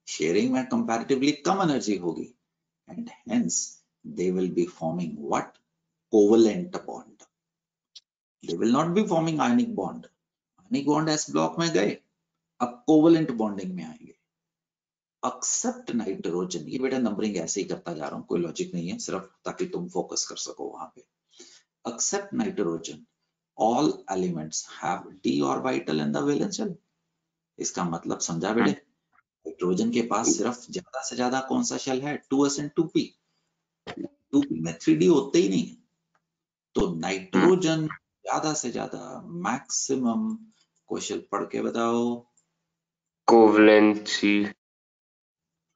sharing में comparatively कम energy होगी, and hence they will be forming what? Covalent bond. They will not be forming ionic bond. Ionic bond s block में गए, अब covalent bonding में आएंगे. Accept nitrogen, ये बेटा नंबरिंग ऐसे ही करता जा रहा हूं, कोई लॉजिक नहीं है, सिर्फ ताकि तुम फोकस कर सको वहां पे. Except nitrogen all elements have d orbital in the valence shell. इसका मतलब समझा बेटे, नाइट्रोजन के पास सिर्फ ज्यादा से ज्यादा कौन सा शेल है? 2s and 2p. 2p में 3d होते ही नहीं, तो नाइट्रोजन ज्यादा से ज्यादा मैक्सिमम, क्वेश्चन पढ़ के बताओ, कोवलेंसी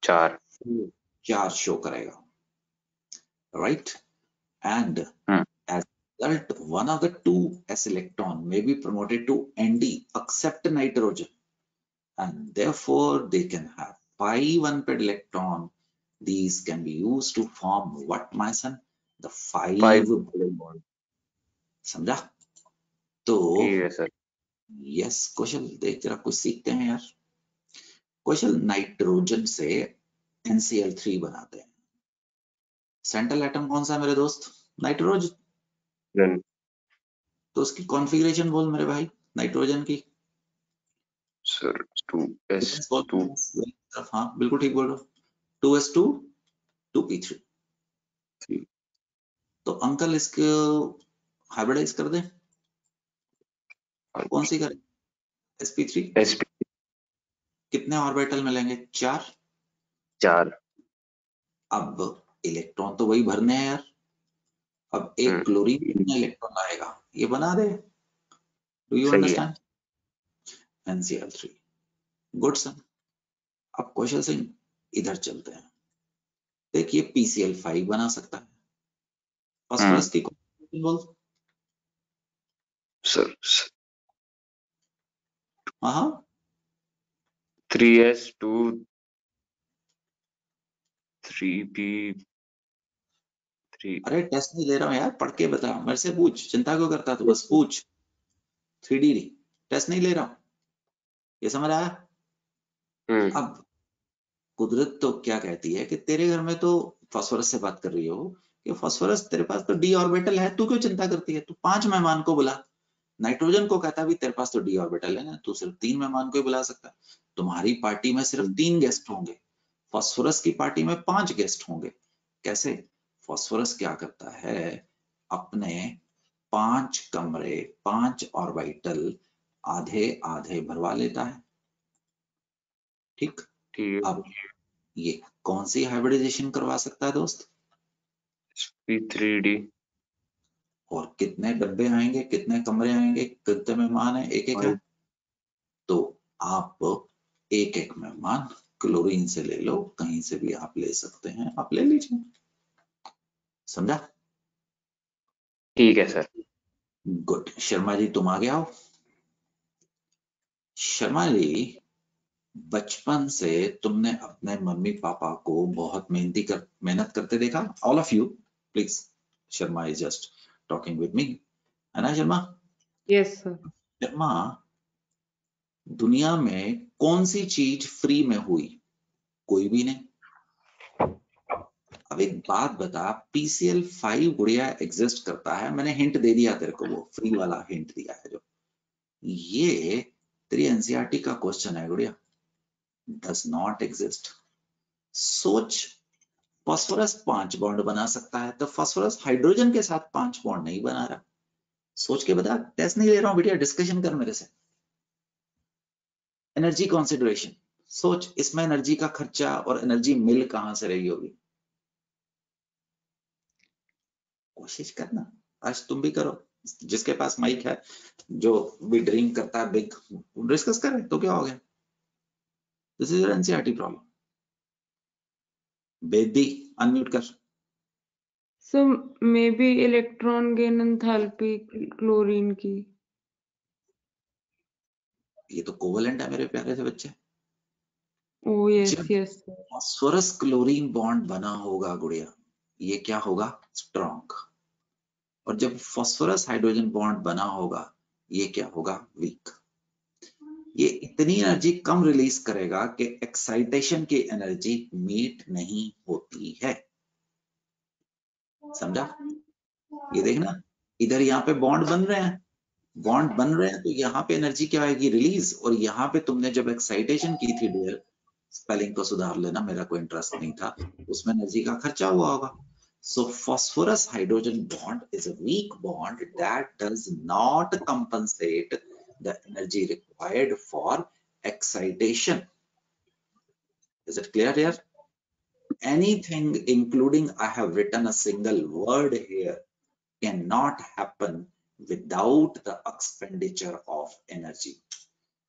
4 शो करेगा, right? And as a result, one of the two s electron may be promoted to nd, except nitrogen, and therefore they can have 5 unpaired electron. These can be used to form what, my son? The 5 bond. समझा? तो ठीक है sir. Yes कौशल, देख जरा कुछ सीखते हैं यार. कौशल, नाइट्रोजन से NCl3 बनाते हैं. सेंट्रल एटम कौन सा है मेरे दोस्त? नाइट्रोजन. तो उसकी कॉन्फ़िगरेशन बोल मेरे भाई, नाइट्रोजन की. Sir 2s2. हाँ बिल्कुल ठीक बोल रहे हो. 2s2 2p3. तो अंकल इसको हाइब्रिडाइज कर दें, कौन सी करें? sp3. कितने ऑर्बिटल मिलेंगे? 4. अब इलेक्ट्रॉन तो वही भरने हैं यार. अब एक क्लोरीन कितने इलेक्ट्रॉन लाएगा, ये बना दे. Do you understand? NCl3. Good son. अब कौशल सिंह इधर चलते हैं. देखिए PCl5 बना सकता है. फास्फोरस की कॉन्फ़िगरेशन बोल सर. हाँ 3s2 3p3. अरे टेस्ट नहीं ले रहा हूँ यार, पढ़ के बता, मेरे से पूछ, चिंता क्यों करता तू, बस पूछ. 3D टेस्ट नहीं ले रहा हूँ, ये समझ आया? अब कुदरत तो क्या कहती है कि तेरे घर में तो फास्फोरस से बात कर रही हो कि फास्फोरस तेरे पास तो d ऑर्बिटल है, तू क्यों चिंता करती है? तू 5 मेहमान को बुला. नाइट्रोजन को कहता भी तेरे पास तो d ऑर्बिटल है ना, तू सिर्फ 3 मेहमान को ही बुला सकता है. तुम्हारी पार्टी में सिर्फ 3 गेस्ट होंगे, फास्फोरस की पार्टी में 5 गेस्ट होंगे. कैसे? फास्फोरस क्या करता है, अपने 5 कमरे 5 ऑर्बिटल आधे आधे भरवा लेता है. ठीक. अब ये कौन सी हाइब्रिडाइजेशन करवा सकता है दोस्त? sp3d. और कितने डब्बे आएंगे, कितने कमरे आएंगे, कितने मेहमान है? एक एक है. तो आप एक एक मेहमान क्लोरीन से ले लो, कहीं से भी आप ले सकते हैं, आप ले लीजिए. समझा? ठीक है सर. गुड. शर्मा जी तुम आगे आओ. शर्मा जी, बचपन से तुमने अपने मम्मी पापा को बहुत मेहनत करते देखा. All of you please, Sharma is just talking with me, है ना शर्मा? Yes sir. शर्मा, दुनिया में कौन सी चीज फ्री में हुई? कोई भी नहीं. अब एक बात बता, PCl5 गुड़िया एग्जिस्ट करता है, मैंने हिंट दे दिया तेरे को, वो फ्री वाला हिंट दिया है जो. ये तेरी NCERT का क्वेश्चन है गुड़िया. Does not exist. सोच, फास्फोरस 5 बॉन्ड बना सकता है, तो फास्फोरस हाइड्रोजन के साथ 5 बॉन्ड नहीं बना रहा. सोच के बता. टेस्ट नहीं ले रहा हूं बेटा, डिस्कशन कर मेरे से. एनर्जी कंसीडरेशन सोच, इसमें एनर्जी का खर्चा और एनर्जी मिल कहां से रही होगी? कोशिश करना, आज तुम भी करो, जिसके पास माइक है, जो भी ड्रिंक करता है बिग, डिस्कस करे तो क्या हो गया? This is your NCERT problem. Bedi unmute कर. So maybe electron gain enthalpy chlorine की. ये तो कोवलेंट है मेरे प्यारे से बच्चे. Oh yes yes sir. Phosphorus chlorine bond बना होगा गुड़िया, ये क्या होगा, स्ट्रॉन्ग। और जब फास्फोरस हाइड्रोजन बॉन्ड बना होगा, ये क्या होगा, वीक। ये इतनी एनर्जी कम रिलीज करेगा कि एक्साइटेशन की एनर्जी मीट नहीं होती है। समझा? ये देखना, इधर यहाँ पे बॉन्ड बन रहे हैं, बॉन्ड बन रहे हैं, तो यहाँ पे एनर्जी क्या आएगी, रिलीज। और यहाँ पे तुमने जब एक्साइटेशन की थी डियर, स्पेलिंग को सुधार लेना, मेरा कोई इंटरेस्ट नहीं था, उसमें एनर्जी का खर्चा हुआ होगा। So phosphorus hydrogen bond is a weak bond that does not compensate the energy required for excitation. Is it clear here? Anything including, I have written a single word here, cannot happen without the expenditure of energy.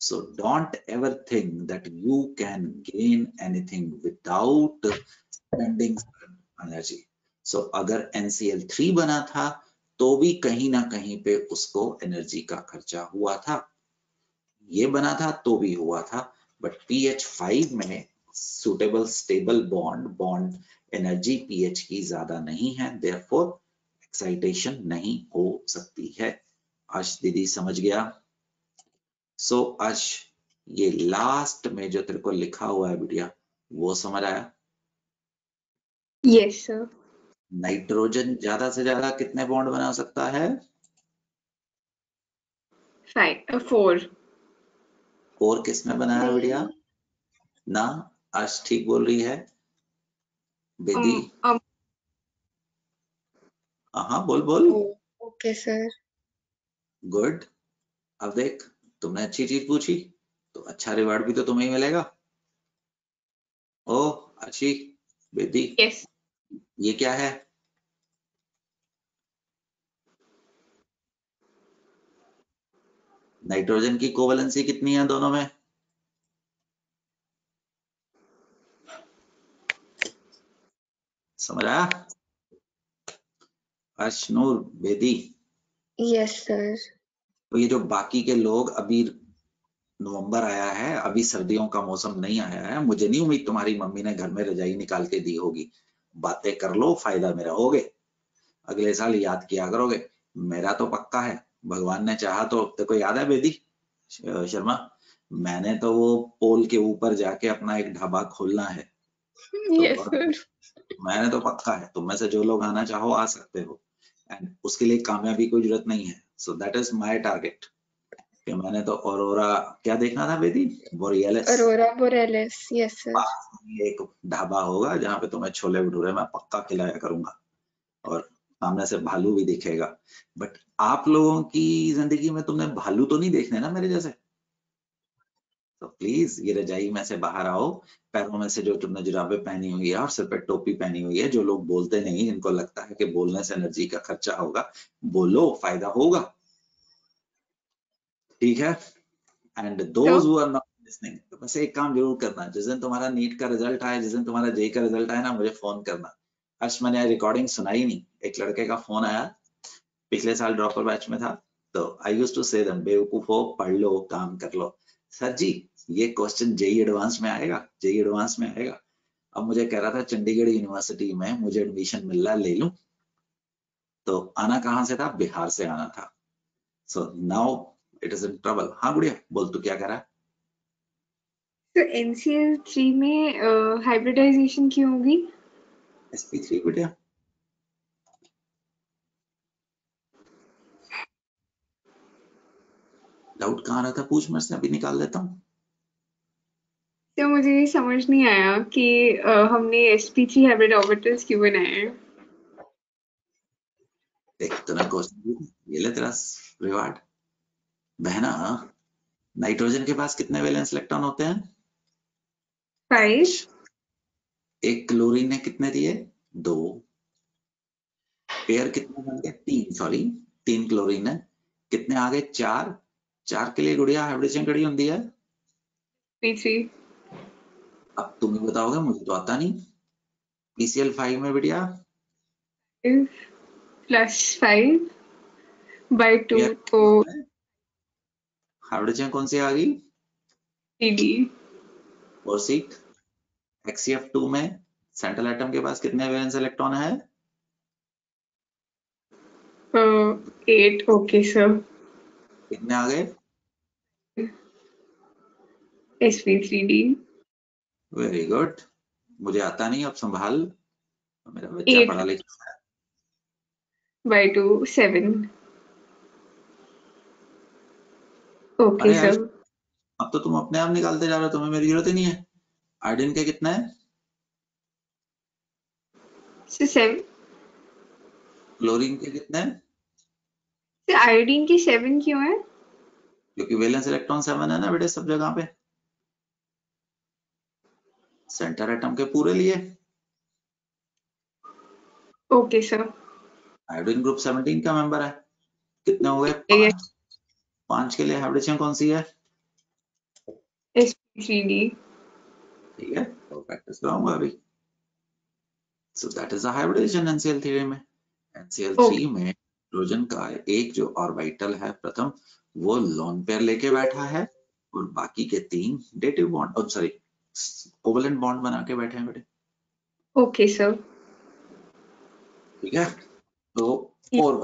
So don't ever think that you can gain anything without spending energy. So अगर NCl3 बना था तो भी कहीं ना कहीं पे उसको एनर्जी का खर्चा हुआ था, ये बना था तो भी हुआ था। बट pH5 में suitable stable bond energy pH की ज्यादा नहीं है, देयरफॉर एक्साइटेशन नहीं हो सकती है। आश दीदी समझ गया? सो आश, ये लास्ट में जो तेरे को लिखा हुआ है बिटिया, वो समझ आया? Yes sir. नाइट्रोजन ज्यादा से ज्यादा कितने बॉन्ड बना सकता है? 4। 4 किसमें बनाया बिटिया? ना, आश ठीक बोल रही है बेदी। हाँ बोल बोल। Okay sir. गुड। अब देख, तुमने अच्छी चीज पूछी तो अच्छा रिवार्ड भी तो तुम्हें ही मिलेगा। ओ अच्छी बेदी, यस। ये क्या है? नाइट्रोजन की कोवलेंसी कितनी है दोनों में? समझ आया? अशनूर, बेदी। Yes sir. तो ये जो बाकी के लोग, अभी नवंबर आया है, अभी सर्दियों का मौसम नहीं आया है, मुझे नहीं उम्मीद तुम्हारी मम्मी ने घर में रजाई निकाल के दी होगी। बातें कर लो, फायदा मेरा होगे, अगले साल याद किया करोगे। मेरा तो पक्का है, भगवान ने चाहा तो। तेको याद है बेदी शर्मा, मैंने तो वो पोल के ऊपर जाके अपना एक ढाबा खोलना है। तो यस सर। मैंने तो पक्का है, तुम में से जो लोग आना चाहो आ सकते हो, एंड उसके लिए कामयाबी कोई जरूरत नहीं है। So that is my target. कि मैंने तो ऑरोरा क्या देखना था Bedi, borealis. Aurora borealis. Yes sir. एक ढाबा होगा जहाँ पे तुम्हें छोले भटूरे मैं पक्का खिलाया करूंगा, और सामने से भालू भी दिखेगा। बट आप लोगों की जिंदगी में तुमने भालू तो नहीं देखने ना मेरे जैसे। तो प्लीज ये रजाई में से बाहर आओ, पैरों में से जो तुमने जुराबें पहनी हुई है और सिर पे टोपी पहनी हुई है, जो लोग बोलते नहीं, जिनको लगता है कि बोलने से एनर्जी का खर्चा होगा, बोलो, फायदा होगा। ठीक है? And those who are not listening, तो बस एक काम जरूर करना, जिस दिन तुम्हारा नीट का रिजल्ट आए, जिस दिन तुम्हारा जेई का रिजल्ट आए ना, मुझे फोन करना। आज मैंने रिकॉर्डिंग सुनाई नहीं, एक लड़के का फोन आया, पिछले साल ड्रॉपर बैच में था, तो आई यूज्ड टू से देम, बेवकूफो पढ़ लो, काम कर लो। सर जी ये क्वेश्चन जेई एडवांस में आएगा, जेई एडवांस में आएगा। अब मुझे कह रहा था चंडीगढ़ यूनिवर्सिटी में मुझे एडमिशन मिल रहा, ले लूं। तो आना कहाँ से था, बिहार से आना था। So now it is in trouble. हाँ गुड़िया बोल, तू क्या कह रहा है? तो NCl3 में हाइब्रिडाइजेशन क्यों होगी? sp3 बेटा, डाउट कहाँ रहा था, पूछ, मैं से अभी निकाल देता हूँ। तो मुझे ये समझ नहीं आया कि हमने sp3 हाइब्रिड ऑर्बिटल्स क्यों बनाए हैं। देख तूने क्वेश्चन, ये ले तेरा रिवार्ड। बहना, नाइट्रोजन के पास कितने वैलेंस इलेक्ट्रॉन होते हैं? 5। एक क्लोरीन ने कितने दिए? 2। पेयर कितने बन गए? 3, सॉरी 3 क्लोरीन है, कितने आ गए? 4। 4 के लिए गुड़िया हाइब्रिडेशन कड़ी होती है? sp3 अब तुम ही बताओगे, मुझे तो आता नहीं। PCl5 में बेटिया +5/2 तो हाइब्रिडेशन कौन सी आ गई? CD। और सीट HCF2 में सेंट्रल एटम के पास कितने वैलेंस इलेक्ट्रॉन है? 8. Okay, sir. कितने आ गए? sp3d. Very good. मुझे आता नहीं, अब संभाल, मेरा बच्चा 8 पढ़ा लिखा है। by 2, 7. Okay, अरे sir. अब तो तुम अपने आप निकालते जा रहे हो, तुम्हें मेरी जरूरत ही नहीं है। आयोडीन के कितना है? So 7. क्लोरीन के कितना है? So आयोडीन की 7 क्यों है? क्योंकि वैलेंस इलेक्ट्रॉन 7 है ना बेटे सब जगह पे, सेंटर एटम के पूरे लिए। Okay, sir. आयोडीन ग्रुप 17 का मेंबर है। कितने हो गए? Yes. 5 के लिए हाइब्रिडेशन कौन सी है? sp3d. ठीक है, तो प्रैक्टिस कराऊंगा अभी। So that is a hybridisation NCl3 में। NCl3 में हाइड्रोजन का एक जो ऑर्बिटल है प्रथम, वो लोन पेयर लेके बैठा है और बाकी के 3 dative bond, sorry covalent bond बना के बैठे हैं बेटे। Okay, sir. ठीक है, तो और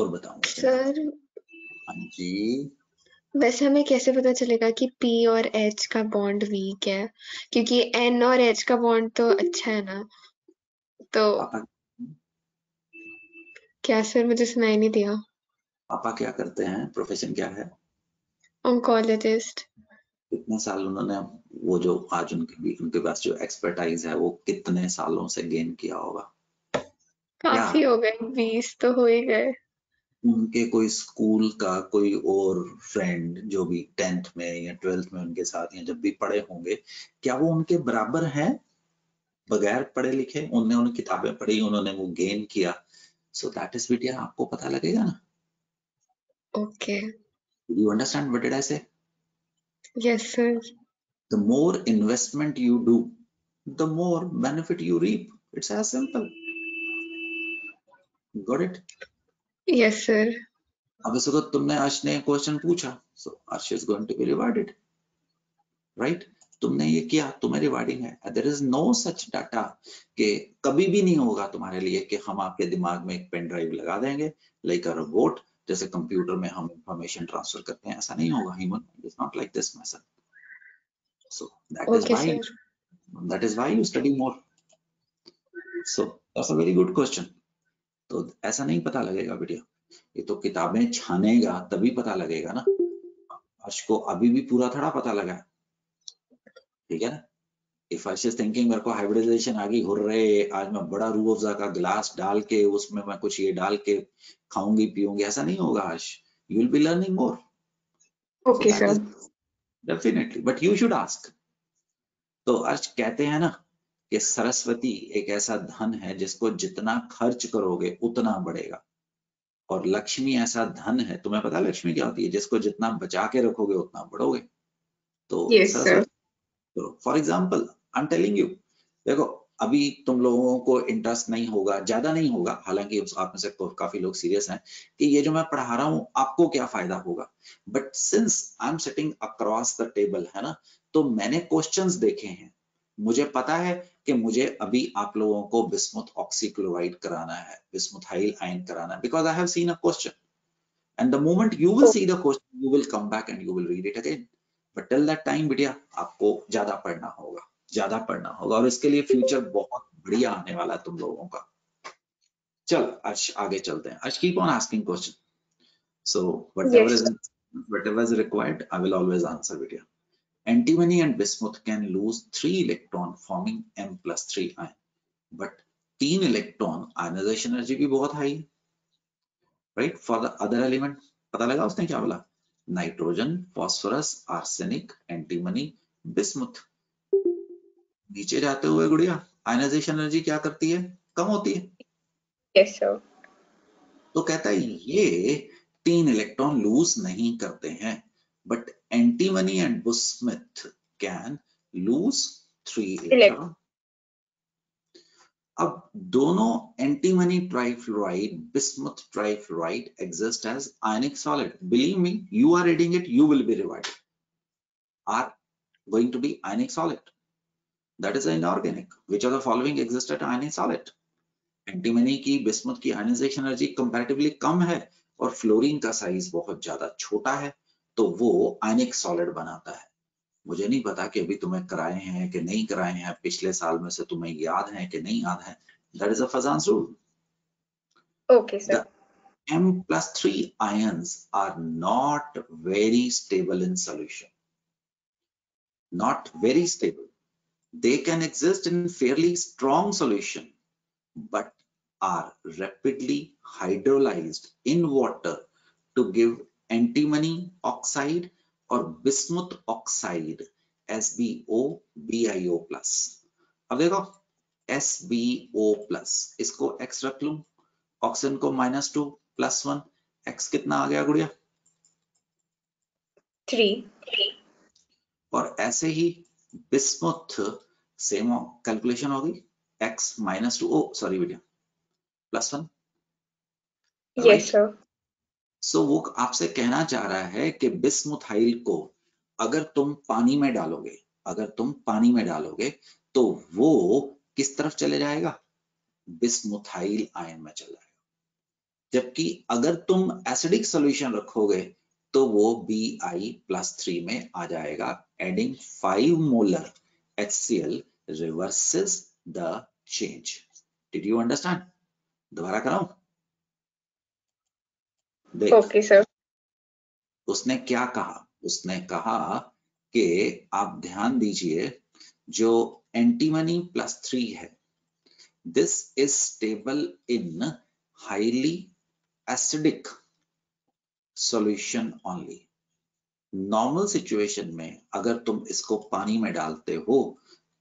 बताऊंगा सर हाँ जी। वैसे हमें कैसे पता चलेगा कि P और H का बॉन्ड वीक है, क्योंकि N और H का बॉन्ड तो अच्छा है ना। तो पापा क्या सर, मुझे सुनाई नहीं दिया। पापा क्या करते हैं, प्रोफेशन क्या है? ऑन्कोलॉजिस्ट। कितने साल उन्होंने वो जो आज उनके पास जो एक्सपर्टाइज है वो कितने सालों से गेन किया होगा? काफी हो गए, 20 तो हो ही गए। उनके कोई स्कूल का कोई और फ्रेंड जो भी 10th में या 12th में उनके साथ या जब भी पढ़े होंगे, क्या वो उनके बराबर हैं बगैर पढ़े लिखे? उन्होंने किताबें पढ़ी, उन्होंने वो गेन किया, सो दैट इज बिटिया आपको पता लगेगा ना। Okay. You understand what did I say? Yes sir. The more investment you do, the more benefit you reap. It's as simple. Got it? Yes sir. अब इसको तुमने अर्श ने क्वेश्चन पूछा, so Arsh is going to be rewarded, right? तुमने ये किया, तुम्हें रिवार्डिंग है। There is no such data कि कभी भी नहीं होगा तुम्हारे लिए कि हम आपके दिमाग में एक पेन ड्राइव लगा देंगे like a robot, जैसे कंप्यूटर में हम इंफॉर्मेशन ट्रांसफर करते हैं, ऐसा नहीं होगा। Human is not like this my son. So okay sir. that is why you study more. So that's a very good question. तो ऐसा नहीं पता लगेगा बेटिया, ये तो किताबें छानेगा तभी पता लगेगा ना। अर्श को अभी भी पूरा थोड़ा पता लगा, ठीक है ना। इफ अर्श इज थिंकिंग मेरे को हाइब्रिडाइजेशन आ गई, हो रहे आज मैं बड़ा रूह अफ़ज़ा का गिलास डाल के उसमें मैं कुछ ये डाल के खाऊंगी पीऊंगी, ऐसा नहीं होगा अर्श। You will be learning more. Okay, that sir. Is definitely, but you should ask. तो अर्श कहते हैं ना कि सरस्वती एक ऐसा धन है जिसको जितना खर्च करोगे उतना बढ़ेगा, और लक्ष्मी ऐसा धन है, तुम्हें पता है लक्ष्मी क्या होती है? जिसको जितना बचा के रखोगे उतना बढ़ोगे। तो Yes, sir. Saraswati, for example I am telling you, देखो अभी तुम लोगों को इंटरेस्ट नहीं होगा, ज्यादा नहीं होगा, हालांकि आप में से काफी लोग सीरियस हैं कि ये जो मैं पढ़ा रहा हूँ आपको क्या फायदा होगा, but since I am sitting across the table, है ना, तो मैंने क्वेश्चंस देखे हैं, मुझे पता है कि मुझे अभी आप लोगों को बिस्मुथ ऑक्सीक्लोराइड कराना है, बिस्मुथाइल आयन कराना है, because I have seen a question, and the moment you will see the question you will come back and you will read it again, but till that time बेटिया आपको ज्यादा पढ़ना होगा और इसके लिए फ्यूचर बहुत बढ़िया आने वाला है तुम लोगों का। चल आज आगे चलते हैं। आज keep on asking question, so whatever Yes, is required I will always answer बेटिया। Antimony and bismuth can lose 3 electron forming M+3 ion, but 3 electron ionization energy भी बहुत हाई है, right. For the other element पता लगा उसने क्या बोला? Nitrogen, phosphorus, arsenic, antimony, bismuth. नीचे जाते हुए गुड़िया आयनाइजेशन एनर्जी क्या करती है? कम होती है। yes, sir. तो कहता है ये 3 इलेक्ट्रॉन लूज नहीं करते हैं, but antimony and bismuth can lose 3 electron. अब दोनों antimony trifluoride, bismuth trifluoride exist as ionic solid. Believe me, you are reading it, you will be rewarded. Are going to be ionic solid. That is inorganic. Which of the following exist at ionic solid? Antimony की bismuth की ionization energy comparatively कम है और fluorine का size बहुत ज्यादा छोटा है, तो वो आयनिक सॉलिड बनाता है। मुझे नहीं पता कि अभी तुम्हें कराए हैं कि नहीं कराए हैं, पिछले साल में से तुम्हें याद है कि नहीं याद है। That is a Fazan's rule. Okay, sir. The M+3 ions are not very stable in solution. Not very stable. They can exist in fairly strong solution, but are rapidly hydrolyzed in water to give antimony oxide or bismuth oxide SbO BiO+. अब देखो SbO+, इसको X रख लूं, oxygen को -2 +1, X कितना आ गया गुड़िया? 3. और ऐसे ही बिस्मुथ सेम कैलकुलेशन होगी, X -2, ओ सॉरी बेटा, +1, Yes, राइट? sir. सो वो आपसे कहना चाह रहा है कि बिस्मुथाइल को अगर तुम पानी में डालोगे, तो वो किस तरफ चले जाएगा? बिस्मुथाइल आयन में चला जाएगा। जबकि अगर तुम एसिडिक सॉल्यूशन रखोगे तो वो Bi+3 में आ जाएगा। Adding 5 molar HCl reverses the change. Did you understand? दोबारा कराऊं? देख, Okay, sir. उसने क्या कहा? उसने कहा कि आप ध्यान दीजिए, जो एंटीमनी +3 है, this is stable in highly acidic solution only. Normal situation में अगर तुम इसको पानी में डालते हो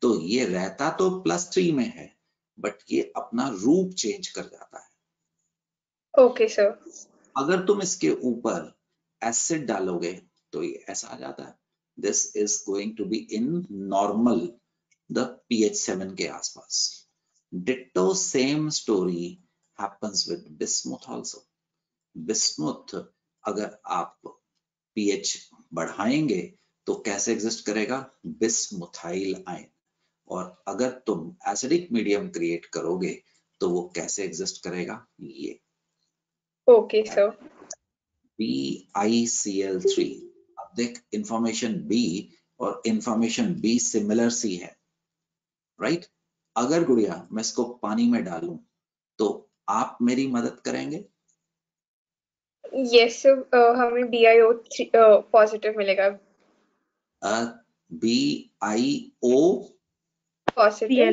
तो ये रहता तो +3 में है, बट ये अपना रूप चेंज कर जाता है। Okay, sir. अगर तुम इसके ऊपर एसिड डालोगे तो ये ऐसा आ जाता है। This is going to be in normal the pH 7 के आसपास। Ditto same story happens with bismuth also. Bismuth अगर आप pH बढ़ाएंगे तो कैसे एग्जिस्ट करेगा? Bismuthyl ion. और अगर तुम एसिडिक मीडियम क्रिएट करोगे तो वो कैसे एग्जिस्ट करेगा? ये Okay, sir. BiCl3। अब देख, इंफॉर्मेशन B और इंफॉर्मेशन B सिमिलर सी है, राइट? अगर गुड़िया मैं इसको पानी में डालूं तो आप मेरी मदद करेंगे? Yes, sir. हमें BiO3 पॉजिटिव मिलेगा. BiO positive.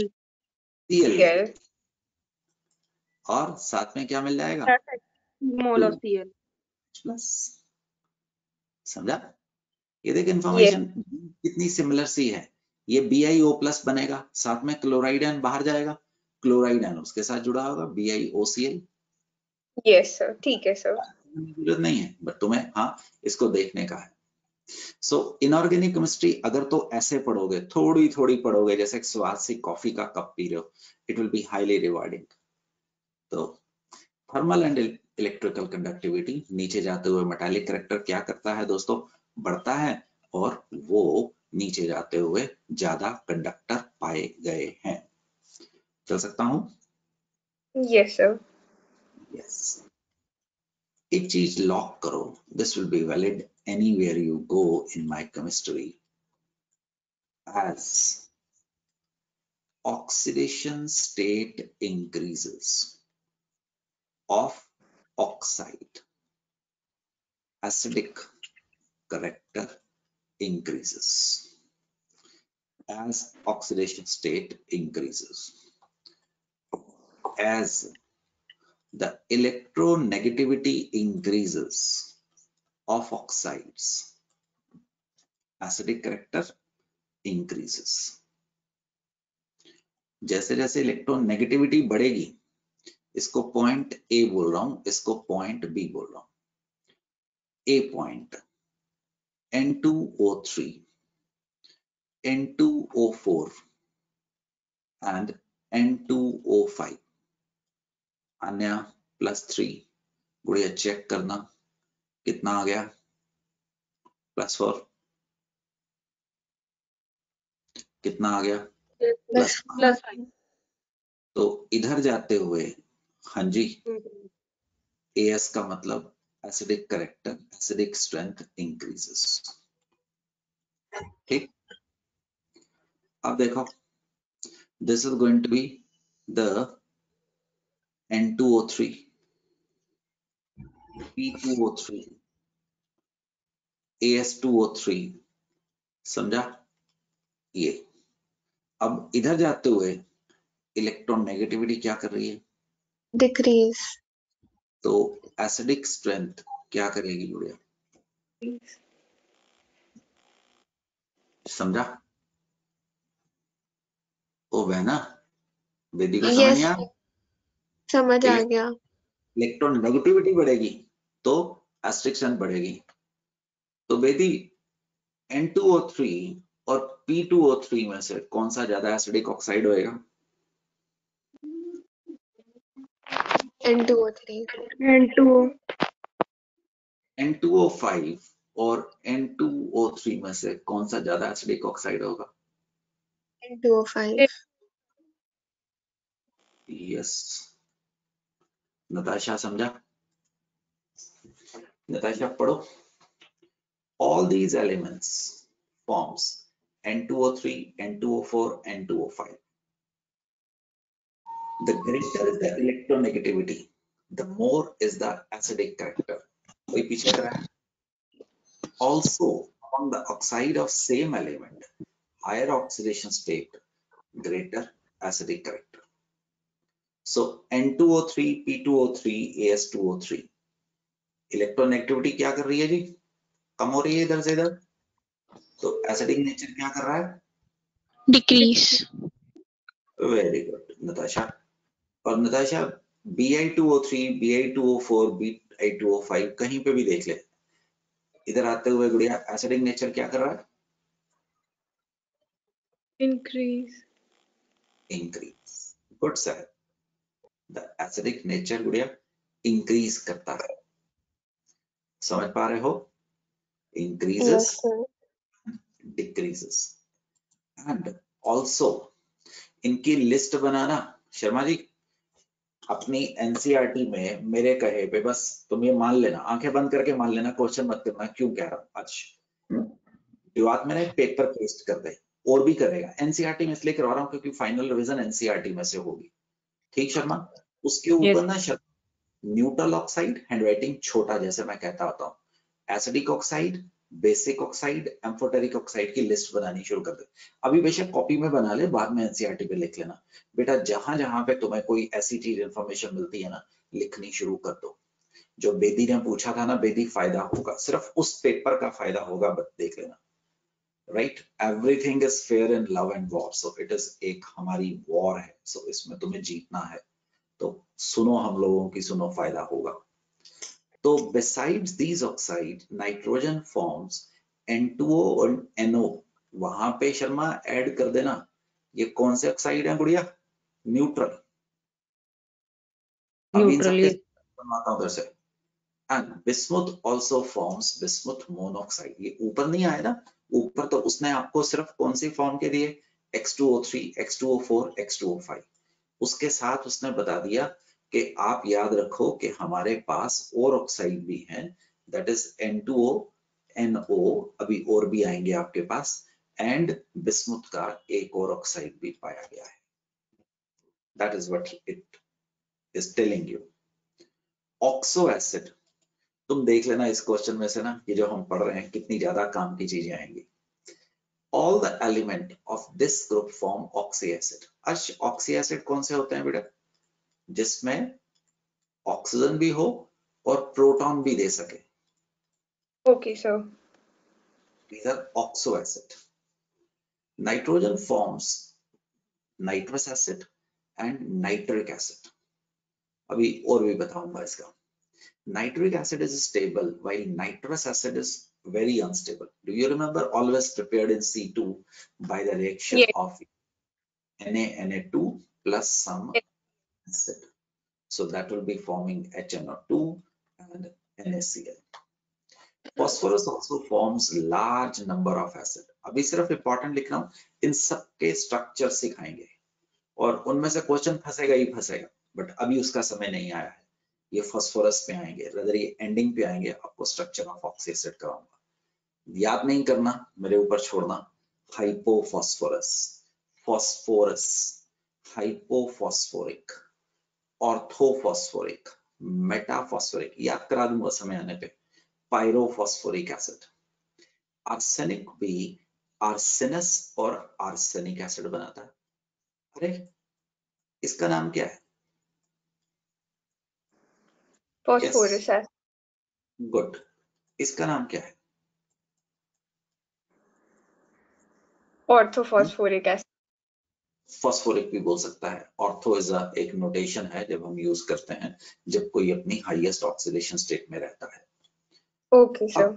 Cl Cl और साथ में क्या मिल जाएगा? mole of Cl. प्लस। समझा? ये देख, इंफॉर्मेशन कितनी सिमिलर सी है। ये BiO+ बनेगा, साथ में क्लोराइड आयन बाहर जाएगा, क्लोराइड आयन उसके साथ जुड़ा होगा, BiOCl। Yes, sir. ठीक है, sir. जरूरत नहीं है, बट तुम्हें हाँ इसको देखने का है। सो इनऑर्गेनिक केमिस्ट्री अगर तो ऐसे पढ़ोगे, थोड़ी थोड़ी पढ़ोगे, जैसे एक स्वाद सी कॉफी का कप पी रहे हो, it will be highly rewarding. तो थर्मल एंड इलेक्ट्रिकल कंडक्टिविटी, नीचे जाते हुए मेटालिक कैरेक्टर क्या करता है दोस्तों? बढ़ता है, और वो नीचे जाते हुए ज्यादा कंडक्टर पाए गए हैं। चल सकता हूं? Yes, sir. यस। एक चीज लॉक करो, this will be valid anywhere you go in my chemistry. As oxidation state increases of oxide, acidic character increases. As oxidation state increases, as the electronegativity increases of oxides, acidic character increases. जैसे जैसे electronegativity बढ़ेगी, इसको point A बोल रहा हूं, इसको point B बोल रहा हूं। ए point N2O3, N2O4 and N2O5, अन्य +3। गुड़िया चेक करना कितना आ गया? +4। कितना आ गया? +5। तो इधर जाते हुए हाँ जी AS का मतलब acidic character, acidic strength increases. ठीक, अब देखो this is going to be the N2O3 P2O3 AS2O3, समझा ये। अब इधर जाते हुए इलेक्ट्रॉन नेगेटिविटी क्या कर रही है, डिक्रीज। तो एसिडिक स्ट्रेंथ क्या करेगी गुड़िया, समझा? ओ बहना वेदी को समझ यस नहीं आया? समझ आ गया। इलेक्ट्रॉन नेगेटिविटी बढ़ेगी तो एसिडिक स्ट्रेंथ बढ़ेगी। तो बेदी N2O3 और P2O3 में से कौन सा ज्यादा एसिडिक ऑक्साइड होएगा? N2O3। N2O। N2O5 और N2O3 में से कौन सा ज्यादा एसिडिक ऑक्साइड होगा? N2O5। यस, नताशा समझा? नताशा पढ़ो। All these elements forms N2O3, N2O4, N2O5. The greater is the electronegativity, the more is the acidic character. कोई पीछे कर रहा है? Also, among the oxide of same element, higher oxidation state, greater acidic character. So N2O3, P2O3, AS2O3. Electronegativity क्या कर रही है जी? कम हो रही है इधर से इधर, तो एसिडिक नेचर क्या कर रहा है? डिक्रीज। Very good Natasha. और नताशा Bi2O3, Bi2O4, Bi2O5 कहीं पे भी देख ले, इधर आते हुए गुड़िया एसिडिक नेचर क्या कर रहा है? Increase। Increase. Good sir, the acidic nature गुड़िया इंक्रीज करता है, समझ पा रहे हो? Increases, Yes sir। Decreases. And also इनकी लिस्ट बनाना शर्मा जी, अपनी एनसीईआरटी में मेरे कहे पे बस तुम ये मान लेना, आंखें बंद करके मान लेना, क्वेश्चन मत करना क्यों कह रहा हूं। आज दिमाग में ना एक पेपर पेस्ट कर दे, और भी करेगा एनसीईआरटी में, इसलिए करवा रहा हूं क्योंकि फाइनल रिवीजन एनसीईआरटी में से होगी। ठीक शर्मा, उसके ऊपर ना शर्मा न्यूट्रल ऑक्साइड, हैंडराइटिंग छोटा जैसे मैं कहता होता हूँ, acidic oxide, basic oxide, amphoteric oxide की लिस्ट बनानी शुरू कर दे। अभी बेशक कॉपी में बना ले, बाद में एनसीईआरटी पे लिख लेना बेटा, जहां जहां पे तुम्हें कोई ऐसी चीज इंफॉर्मेशन मिलती है ना, लिखनी शुरू कर दो। जो बेदी ने पूछा था ना, बेदी फायदा होगा, सिर्फ उस पेपर का फायदा होगा, बस देख लेना। Right, everything is fair in love and war, so it is एक हमारी वॉर है, सो इसमें तुम्हें जीतना है, तो सुनो हम लोगों की, सुनो, फायदा होगा। तो besides these oxide, nitrogen forms N2O और NO, वहां पे शर्मा ऐड कर देना, ये कौन से ऑक्साइड हैं गुड़िया? न्यूट्रल। अभी इन सबके बनवाता हूं उधर से। And bismuth also forms bismuth monoxide, ये ऊपर नहीं आया ना, ऊपर तो उसने आपको सिर्फ कौन सी फॉर्म के दिए? X2O3, X2O4, X2O5। उसके साथ उसने बता दिया कि आप याद रखो कि हमारे पास और ऑक्साइड भी हैं, दैट इज N2O, NO, अभी और भी आएंगे आपके पास, एंड बिस्मुथ का एक और ऑक्साइड भी पाया गया है। That is what it is telling you. Oxo acid, तुम देख लेना इस क्वेश्चन में से ना, ये जो हम पढ़ रहे हैं कितनी ज्यादा काम की चीजें आएंगी। All the element of this group form oxy acid. अर्श, ऑक्सी एसिड कौन से होते हैं बेटा? जिसमें ऑक्सीजन भी हो और प्रोटॉन भी दे सके। Okay sir। These are oxo acid. Nitrogen forms nitrous acid and nitric acid. अभी और भी बताऊंगा इसका। Nitric acid is stable while nitrous acid is very unstable. Do you remember always prepared in C2 by the reaction Yes. of Na2 plus some acid. So that will be forming HNO2 and NaCl. Phosphorus also forms large number of acid. अभी सिर्फ important लिख रहा हूँ, इन सबके structure सिखाएंगे और उनमें से क्वेश्चन फंसेगा ही फंसेगा, बट अभी उसका समय नहीं आया है। ये फास्फोरस पे आएंगे, रदर ये एंडिंग पे आएंगे, आपको स्ट्रक्चर ऑफ ऑक्सी एसिड कराऊंगा। याद नहीं करना, मेरे ऊपर छोड़ना। Hypophosphorous, phosphorus, hypophosphoric, orthophosphoric, metaphosphoric, याद करा दूंगा समय आने पे। Pyrophosphoric acid. आर्सेनिक भी आर्सेनस और आर्सेनिक एसिड बनाता है। अरे इसका नाम क्या है? Phosphorous acid. गुड। इसका नाम क्या है? Orthophosphoric acid. फॉस्फोरिक भी बोल सकता है। ऑर्थो इज एक नोटेशन है जब हम यूज करते हैं जब कोई अपनी हाईएस्ट ऑक्सीडेशन स्टेट में रहता है। Okay sir.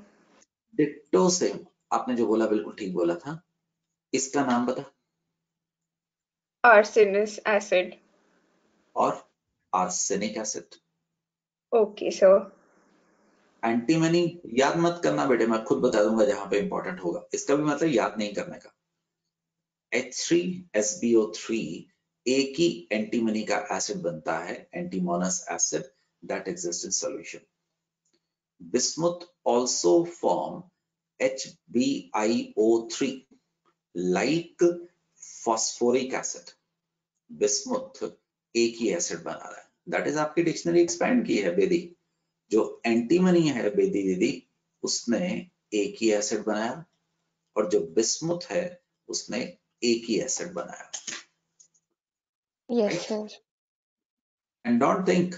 डिट्टो सेम, आपने जो बोला बिल्कुल ठीक बोला था। इसका नाम बता। आर्सेनस एसिड। और arsenic acid. Okay sir. Antimony याद मत करना बेटे, मैं खुद बता दूंगा जहां पे इंपॉर्टेंट होगा। इसका भी मतलब याद नहीं करने का। H3SbO3 एक ही एंटीमनी का एसिड बनता है, एंटीमोनस acid, that exists in solution. Bismuth also form HbIO3 like phosphoric acid. Bismuth एक ही एसिड बना रहा है। दैट इज आपकी डिक्शनरी एक्सपैंड की है बेदी। जो एंटीमनी है बेदी दीदी, उसने एक ही एसिड बनाया, और जो बिस्मुथ है उसने एक ही एसिड बनाया। Yes sir. And don't think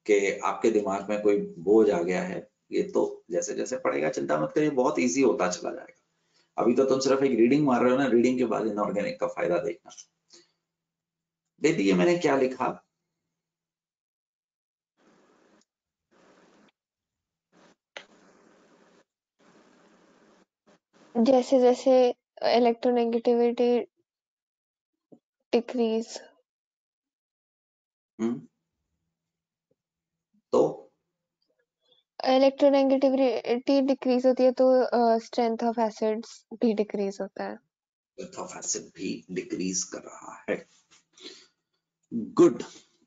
कि आपके दिमाग में कोई बोझ आ गया है। ये तो जैसे जैसे पढ़ेगा चिंता मत करिए, बहुत इजी होता चला जाएगा। अभी तो तुम सिर्फ एक रीडिंग मार रहे हो ना, रीडिंग के बाद इनऑर्गेनिक का फायदा देखना। बेदी ये मैंने क्या लिखा? जैसे जैसे इलेक्ट्रोनेगेटिविटी डिक्रीज। तो इलेक्ट्रोनेगेटिविटी डिक्रीज होती है तो स्ट्रेंथ ऑफ एसिड्स भी डिक्रीज होता है। स्ट्रेंथ ऑफ एसिड भी डिक्रीज कर रहा है। गुड।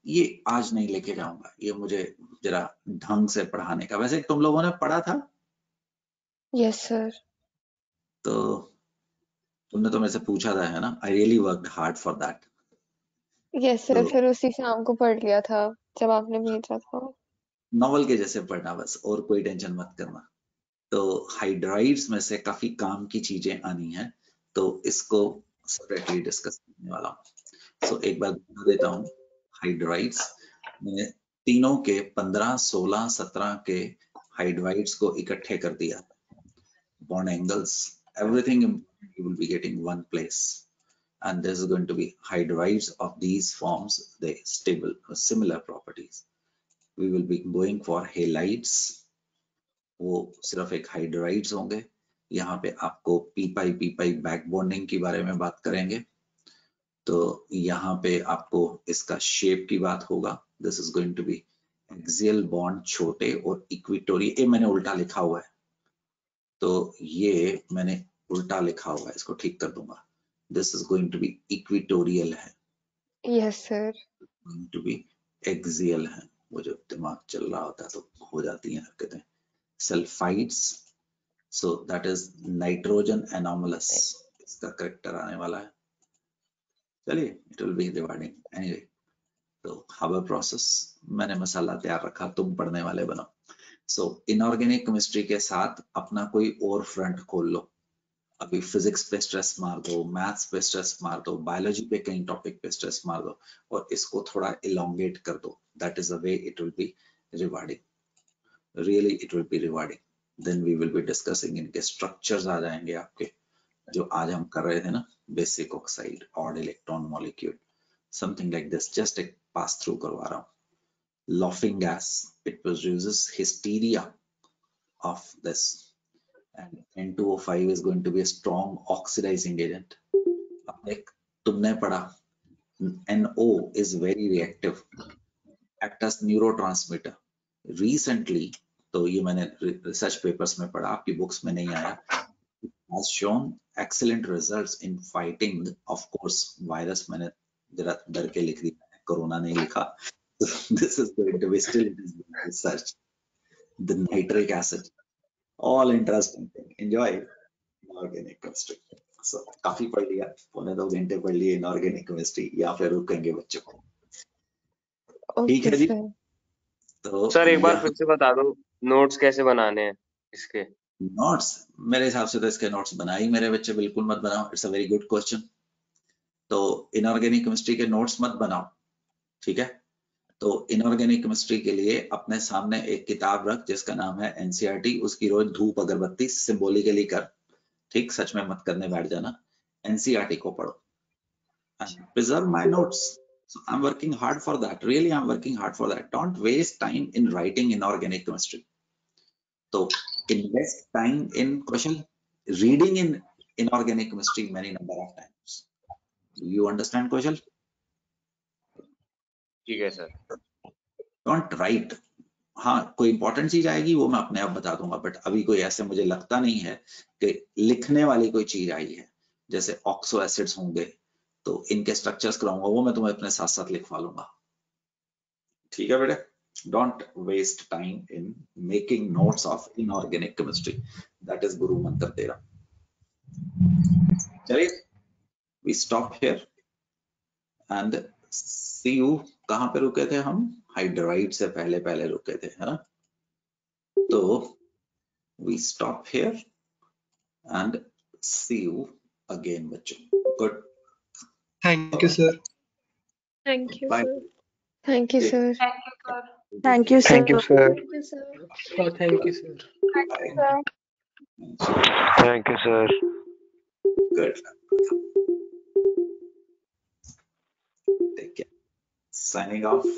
ये आज नहीं लेके जाऊंगा, ये मुझे जरा ढंग से पढ़ाने का। वैसे तुम लोगों ने पढ़ा था? Yes sir. तो तुमने तो मेरे से पूछा था, है ना? I really worked hard for that. Yes sir, फिर उसी शाम को पढ़ लिया था जब आपने भेजा था। नॉवल के जैसे पढ़ना बस, और कोई टेंशन मत करना। तो हाइड्राइड्स में से काफी काम की चीजें आनी है, तो इसको सेपरेटली डिस्कस करने वाला हूँ। सो एक बार बता देता हूँ। हाइड्राइड्स मैंने तीनों के 15, 16, 17 के हाइड्राइड्स को इकट्ठे कर दिया। Bond angles, everything you will be getting one place, and this is going to be hydrides of these forms, they stable similar properties. We will be going for halides, वो सिर्फ एक हाइड्राइड्स होंगे। यहाँ पे आपको पी पाई back bonding के बारे में बात करेंगे। तो यहाँ पे आपको इसका शेप की बात होगा। This is going to be axial bond छोटे और इक्विटोरियल। ये मैंने उल्टा लिखा हुआ है, तो ये मैंने उल्टा लिखा हुआ है, इसको ठीक कर दूंगा। This is going to be equatorial है, yes sir. Going to be axial है। वो जब दिमाग चल रहा होता है तो हो जाती हैं हरकतें। Sulphides, so that is nitrogen anomalous, इसका करेक्टर आने वाला है। चलिए, it will be rewarding anyway. तो हाबर प्रोसेस, मैंने मसाला तैयार रखा, तुम पढ़ने वाले बनो। सो इनऑर्गेनिक केमिस्ट्री के साथ अपना कोई और फ्रंट खोल लो। अभी फिजिक्स पे स्ट्रेस मार दो, मैथ्स पे स्ट्रेस मार दो, बायोलॉजी पे कई टॉपिक पे स्ट्रेस मार दो, और इसको थोड़ा इलोंगेट कर दो। That is the way it will be rewarding, really it will be rewarding. Then we will be discussing, इनके स्ट्रक्चर्स आ जाएंगे आपके, जो आज हम कर रहे थे ना, basic oxide, odd electron molecule, something like this. Just एक पास थ्रू करवा रहा हूँ। Laughing gas, it produces hysteria of this, and N2O5 is going to be a strong oxidizing agent. अब एक तुमने पढ़ा, NO is very reactive, act as neurotransmitter. Recently, तो ये मैंने रिसर्च पेपर्स में पढ़ा, आपकी बुक्स में नहीं आया, has shown excellent results in fighting, of course, virus मैंने जरा डर के लिख दिया है, कोरोना नहीं लिखा. This is going to be still research. The nitric acid, all interesting thing. Enjoy inorganic chemistry. So काफी पढ़ लिया, 1.25 घंटे पढ़ लिए इनऑर्गेनिक केमिस्ट्री, या फिर रुकेंगे बच्चों को? ठीक ओके है जी. सर. तो सर एक बार यहाँ फिर से बता दो नोट्स कैसे बनाने हैं इसके. नोट्स, मेरे हिसाब से तो इसके नोट्स बनाए मेरे बच्चे, बिल्कुल मत बनाओ. It's a very good question. तो इनऑर्गेनिक केमिस्ट्री के नोट्स मत बनाओ, ठीक है. तो इनऑर्गेनिक केमिस्ट्री के लिए अपने सामने एक किताब रख जिसका नाम है एनसीईआरटी. उसकी रोज धूप अगरबत्ती सिंबॉलिकली कर, ठीक, सच में मत करने बैठ जाना. एनसीईआरटी को पढ़ो and preserve my notes. So I'm working hard for that. Really, I'm working hard for that. Don't waste time in writing inorganic chemistry. So invest time in Kaushal reading in inorganic chemistry many number of times. Do you understand, Kaushal? ठीक है sir. Don't write. हाँ, कोई important चीज आएगी वो मैं अपने आप बता दूंगा, बट अभी कोई ऐसे मुझे लगता नहीं है कि लिखने वाली कोई चीज आई है. जैसे ऑक्सो एसिड्स होंगे तो इनके स्ट्रक्चर्स कराऊंगा, वो मैं तुम्हें अपने साथ साथ लिखवा लूंगा. ठीक है बेटे. Don't waste time in making notes of inorganic chemistry. That is guru mantra तेरा. चलिए, we stop here and see you. कहां पे रुके थे हम? हाइड्राइड से पहले रुके थे, है ना. तो we stop here and see you again बच्चों. Good. Thank you, sir. Thank you, Bye. sir. Thank you, sir. Thank you, sir. Thank you, sir. Thank you, sir. Oh, thank you, sir. Thank you, sir. Good. Take care. Signing off.